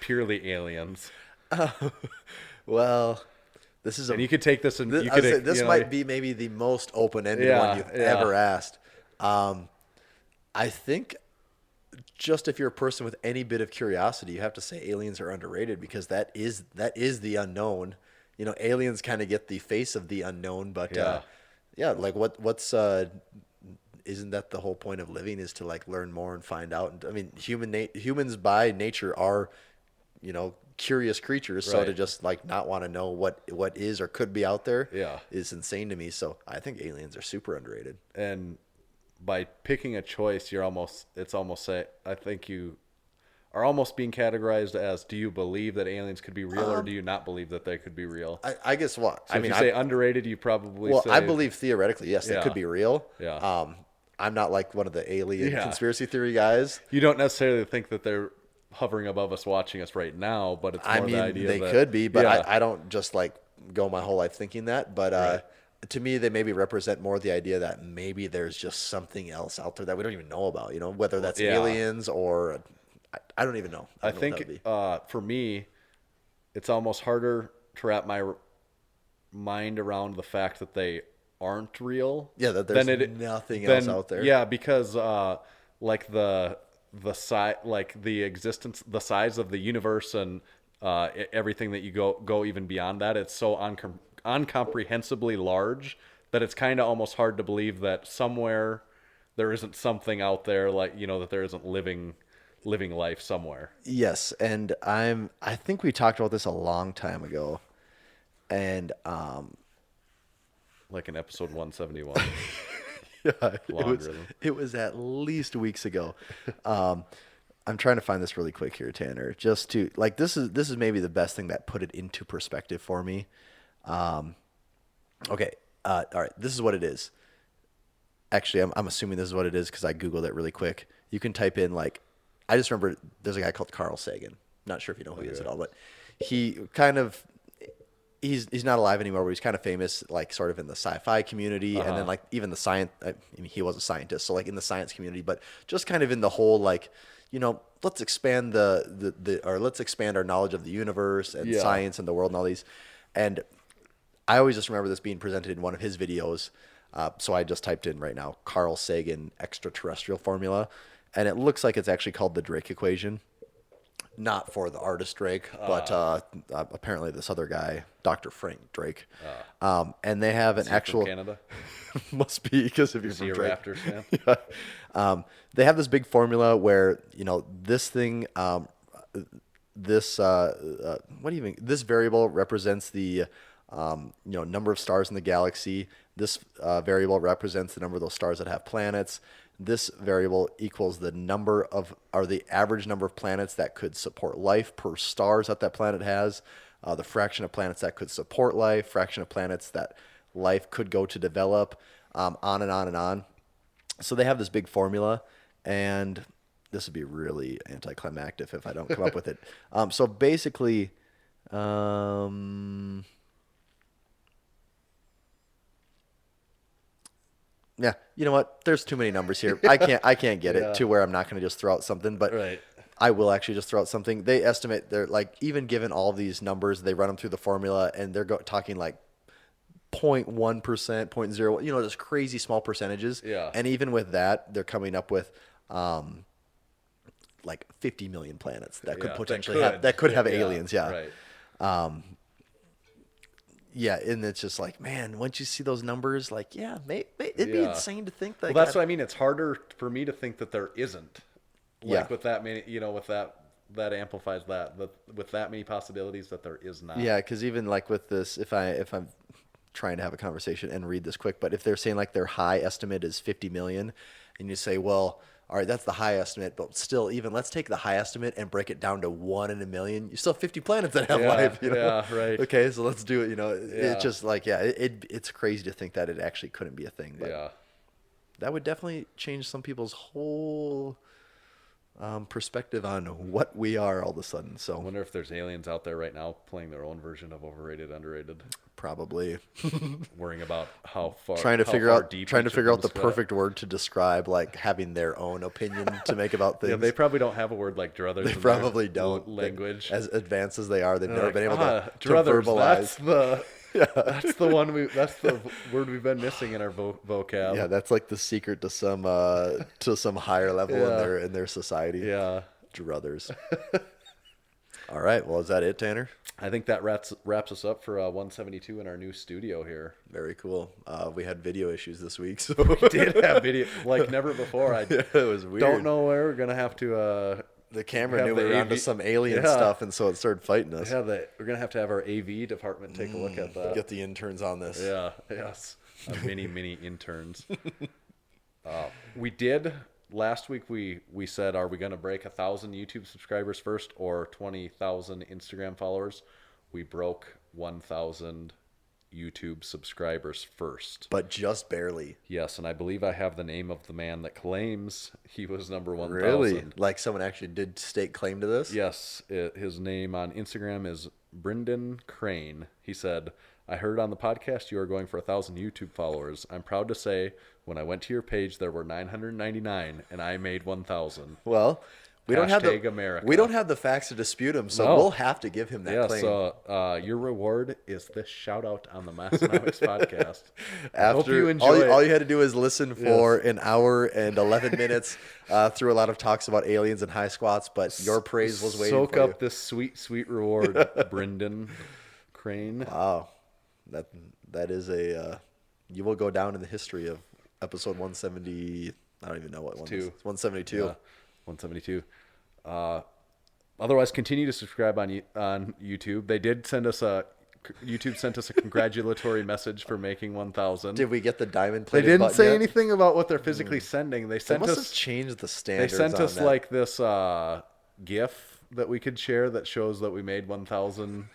purely aliens. Well, this is and you could take this and this might be maybe the most open-ended one you've ever asked. I think just if you're a person with any bit of curiosity, you have to say aliens are underrated, because that is the unknown. Aliens kind of get the face of the unknown, but like what's isn't that the whole point of living, is to like learn more and find out? And I mean, humans by nature are, curious creatures. So to just like not want to know what is or could be out there is insane to me. So I think aliens are super underrated. And by picking a choice, I think you are almost being categorized as, do you believe that aliens could be real, or do you not believe that they could be real? I guess what? So if you say underrated, you probably say... I believe theoretically, yes, they could be real. Yeah. I'm not like one of the alien conspiracy theory guys. You don't necessarily think that they're hovering above us, watching us right now, but it's more the idea they could be, but I don't just like go my whole life thinking that. But to me, they maybe represent more the idea that maybe there's just something else out there that we don't even know about, whether that's aliens or I don't even know. I think for me, it's almost harder to wrap my mind around the fact that they aren't real. Yeah, that there's nothing else out there. Yeah, because like the size, like the existence, the size of the universe, and everything that you go even beyond that, it's so uncomprehensibly large that it's kind of almost hard to believe that somewhere there isn't something out there, like that there isn't living life somewhere. Yes, and I think we talked about this a long time ago, and like in episode 171. It was at least weeks ago. I'm trying to find this really quick here, Tanner, just to like, this is maybe the best thing that put it into perspective for me. Okay. All right. This is what it is. Actually, I'm assuming this is what it is, 'cause I Googled it really quick. You can type in, like, I just remember there's a guy called Carl Sagan. Not sure if you know who he is at all, but he kind of, he's not alive anymore, but he's kind of famous, like sort of in the sci-fi community, and then like even the science. I mean, he was a scientist, so like in the science community, but just kind of in the whole, like, let's expand or let's expand our knowledge of the universe and science and the world and all these. And I always just remember this being presented in one of his videos. So I just typed in right now, Carl Sagan extraterrestrial formula, and it looks like it's actually called the Drake equation. Not for the artist Drake, but apparently this other guy, Dr. Frank Drake. And they have an actual... From Canada? Must be, because if you're from Drake. Raptors fan? They have this big formula where, this thing, this variable represents the, number of stars in the galaxy. This variable represents the number of those stars that have planets. This variable equals the average number of planets that could support life per stars that planet has, the fraction of planets that could support life, fraction of planets that life could go to develop, on and on and on. So they have this big formula, and this would be really anticlimactic if I don't come up with it. So basically, Yeah, you know what? There's too many numbers here. I can't get it to where I'm not going to just throw out something, but I will actually just throw out something. They estimate they're like, even given all these numbers, they run them through the formula, and they're talking like 0.1%, 0.0, you know, just crazy small percentages. Yeah. And even with that, they're coming up with like 50 million planets that could potentially have aliens. Yeah. Right. Yeah, and it's just like, man, once you see those numbers, like, it'd be insane to think that. Well, that's what I mean. It's harder for me to think that there isn't. Like with that many, you know, with that amplifies that. With that many possibilities that there is not. Yeah, because even like with this, if I'm trying to have a conversation and read this quick, but if they're saying like their high estimate is 50 million, and you say, well, all right, that's the high estimate, but still, even let's take the high estimate and break it down to 1 in a million. You still have 50 planets that have life. You know? Yeah, right. Okay, so let's do it. You know, it's just like, it's crazy to think that it actually couldn't be a thing. But that would definitely change some people's whole perspective on what we are all of a sudden. So I wonder if there's aliens out there right now playing their own version of overrated, underrated. Probably. Worrying about how far trying to figure out the go. perfect word to describe like having their own opinion to make about things. Yeah, they probably don't have a word like druthers. They probably don't. Language as advanced as they are, they've never been able to druthers, verbalize. That's the word we've been missing in our vocab. Yeah, that's like the secret to some higher level in their society. Yeah, druthers. All right, well, is that it, Tanner? I think that wraps us up for 172 in our new studio here. Very cool. We had video issues this week, so we did have video like never before. It was weird. Don't know where we're gonna have to. The camera knew we were onto some alien stuff, and so it started fighting us. Yeah, we're gonna have to have our AV department take a look at that. Get the interns on this. Yeah, yes, many interns. We did. Last week we said, are we going to break 1,000 YouTube subscribers first or 20,000 Instagram followers? We broke 1,000 YouTube subscribers first. But just barely. Yes, and I believe I have the name of the man that claims he was number 1,000. Really? Like someone actually did stake claim to this? Yes. His name on Instagram is Brendan Crane. He said, I heard on the podcast you are going for 1,000 YouTube followers. I'm proud to say when I went to your page, there were 999, and I made 1,000. Well, we don't have the facts to dispute him, so we'll have to give him that claim. So your reward is this shout out on the Massenomics podcast. Hope you enjoy all you had to do is listen for an hour and 11 minutes through a lot of talks about aliens and high squats, but your praise was waiting for you. Soak up this sweet, sweet reward, Brendan Crane. Wow. That is you will go down in the history of episode 170. I don't even know what one is. 172. Yeah, 172. Otherwise, continue to subscribe on YouTube. They did send us YouTube sent us a congratulatory message for making 1,000. Did we get the diamond plated? They didn't button say yet? anything about what they're physically sending. They must have changed the standards. They sent us that. like this GIF that we could share that shows that we made 1,000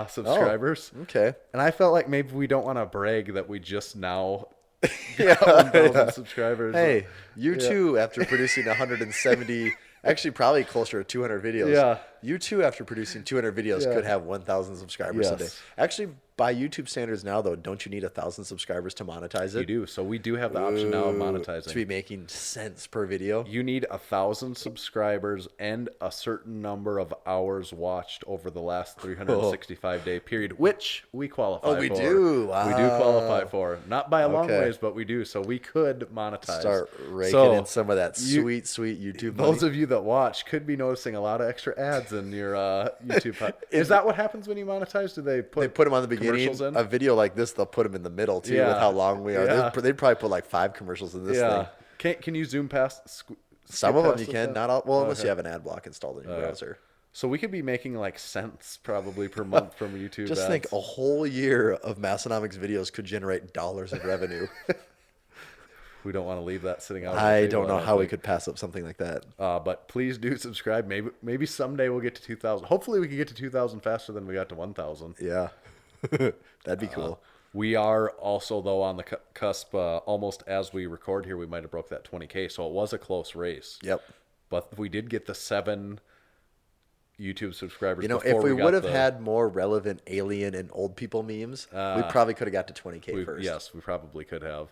subscribers. Oh, okay. And I felt like maybe we don't want to brag that we just now got 1,000 subscribers. Hey, you too, after producing 170, actually probably closer to 200 videos. Yeah. You too, after producing 200 videos, could have 1,000 subscribers a day. Actually, by YouTube standards now, though, don't you need 1,000 subscribers to monetize it? You do. So we do have the option now of monetizing. To be making cents per video. You need 1,000 subscribers and a certain number of hours watched over the last 365-day period, which we qualify for. Oh, we do? Wow. We do qualify for. Not by a long ways, but we do. So we could monetize. Start raking in some of that sweet YouTube money. Those of you that watch could be noticing a lot of extra ads in your YouTube. Is that what happens when you monetize? Do they put them on the beginning? In? A video like this, they'll put them in the middle too, with how long we are. Yeah. They'd probably put like 5 commercials in this thing. Can you zoom past? Some of them you can, not all. Well, unless you have an ad block installed in your browser. So we could be making like cents probably per month from YouTube. Just ads. think, a whole year of Massenomics videos could generate dollars of revenue. We don't want to leave that sitting out. I don't know how we could pass up something like that. But please do subscribe. Maybe someday we'll get to 2,000. Hopefully we can get to 2,000 faster than we got to 1,000. Yeah. That'd be cool. We are also, though, on the cusp, almost as we record here, we might have broke that 20K. So it was a close race. Yep. But we did get the 7 YouTube subscribers. You know, if we would have had more relevant alien and old people memes, we probably could have got to 20K first. Yes, we probably could have.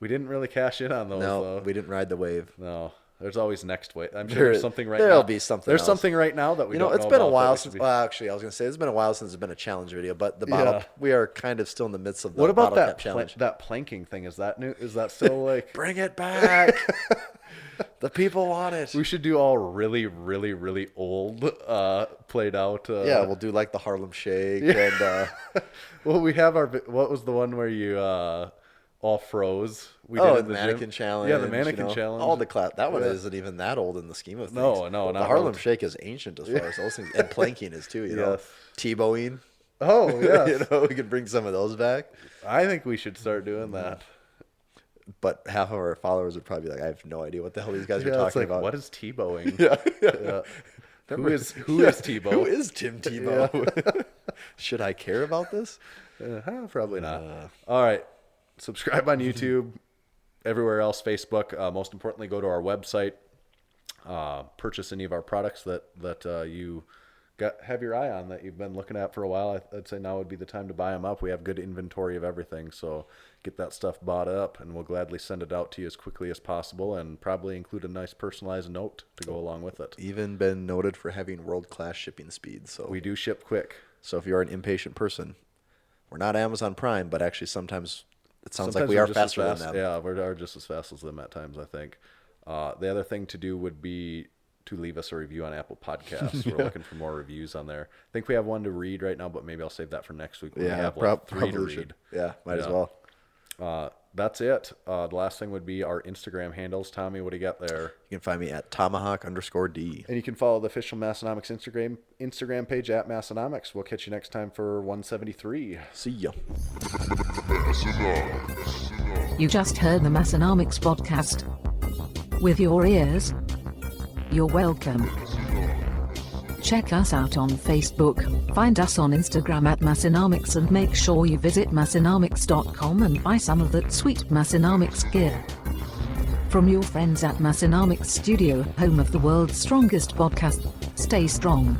We didn't really cash in on those, No, though. we didn't ride the wave. No. There's always next wave. I'm sure there's something right now. There'll be something There's else. something right now that we don't know it's been a about while that we since. should be- Well, actually, I was going to say it's been a while since there's been a challenge video, but the bottle, Yeah. we are kind of still in the midst of the What about bottle cap that challenge. that planking thing? Is that new? Is that still like? Bring it back. The people want it. We should do all really, really, really old, played out. Yeah, we'll do like the Harlem Shake and Well, we have our. What was the one where you all froze? We the in the mannequin gym? challenge. Yeah, the mannequin challenge. All the class. That one Yeah. isn't even that old in the scheme of things. No, The not Harlem old. Shake is ancient as far as those things, and planking is too. You know, Yes. Tebowing. Oh yeah. You know, we could bring some of those back. I think we should start doing that. But half of our followers would probably be like, I have no idea what the hell these guys are Yeah, it's talking like, about. what is Tebowing? Yeah. Who is Tebow? Who is Tim Tebow? Should I care about this? Probably not. All right. Subscribe on YouTube, everywhere else, Facebook. Most importantly, go to our website. Purchase any of our products that you have your eye on, that you've been looking at for a while. I'd say now would be the time to buy them up. We have good inventory of everything, so get that stuff bought up, and we'll gladly send it out to you as quickly as possible, and probably include a nice personalized note to go along with it. Even been noted for having world-class shipping speed. So We do ship quick. So if you are an impatient person, we're not Amazon Prime, but actually sometimes it sounds like Sometimes we we're are just as faster than fast. them. Yeah, we are just as fast as them at times, I think. The other thing to do would be to leave us a review on Apple Podcasts. We're looking for more reviews on there. I think we have one to read right now, but maybe I'll save that for next week when we have like 3 to probably read. should. Yeah, might as Yeah. well. That's it. The last thing would be our Instagram handles. Tommy, what do you got there? You can find me at tomahawk_D. And you can follow the official Massenomics Instagram page at Massenomics. We'll catch you next time for 173. See ya. You just heard the Massenomics podcast. With your ears, you're welcome. Check us out on Facebook, find us on Instagram at Massenomics, and make sure you visit Massenomics.com and buy some of that sweet Massenomics gear. From your friends at Massenomics Studio, home of the world's strongest podcast, stay strong.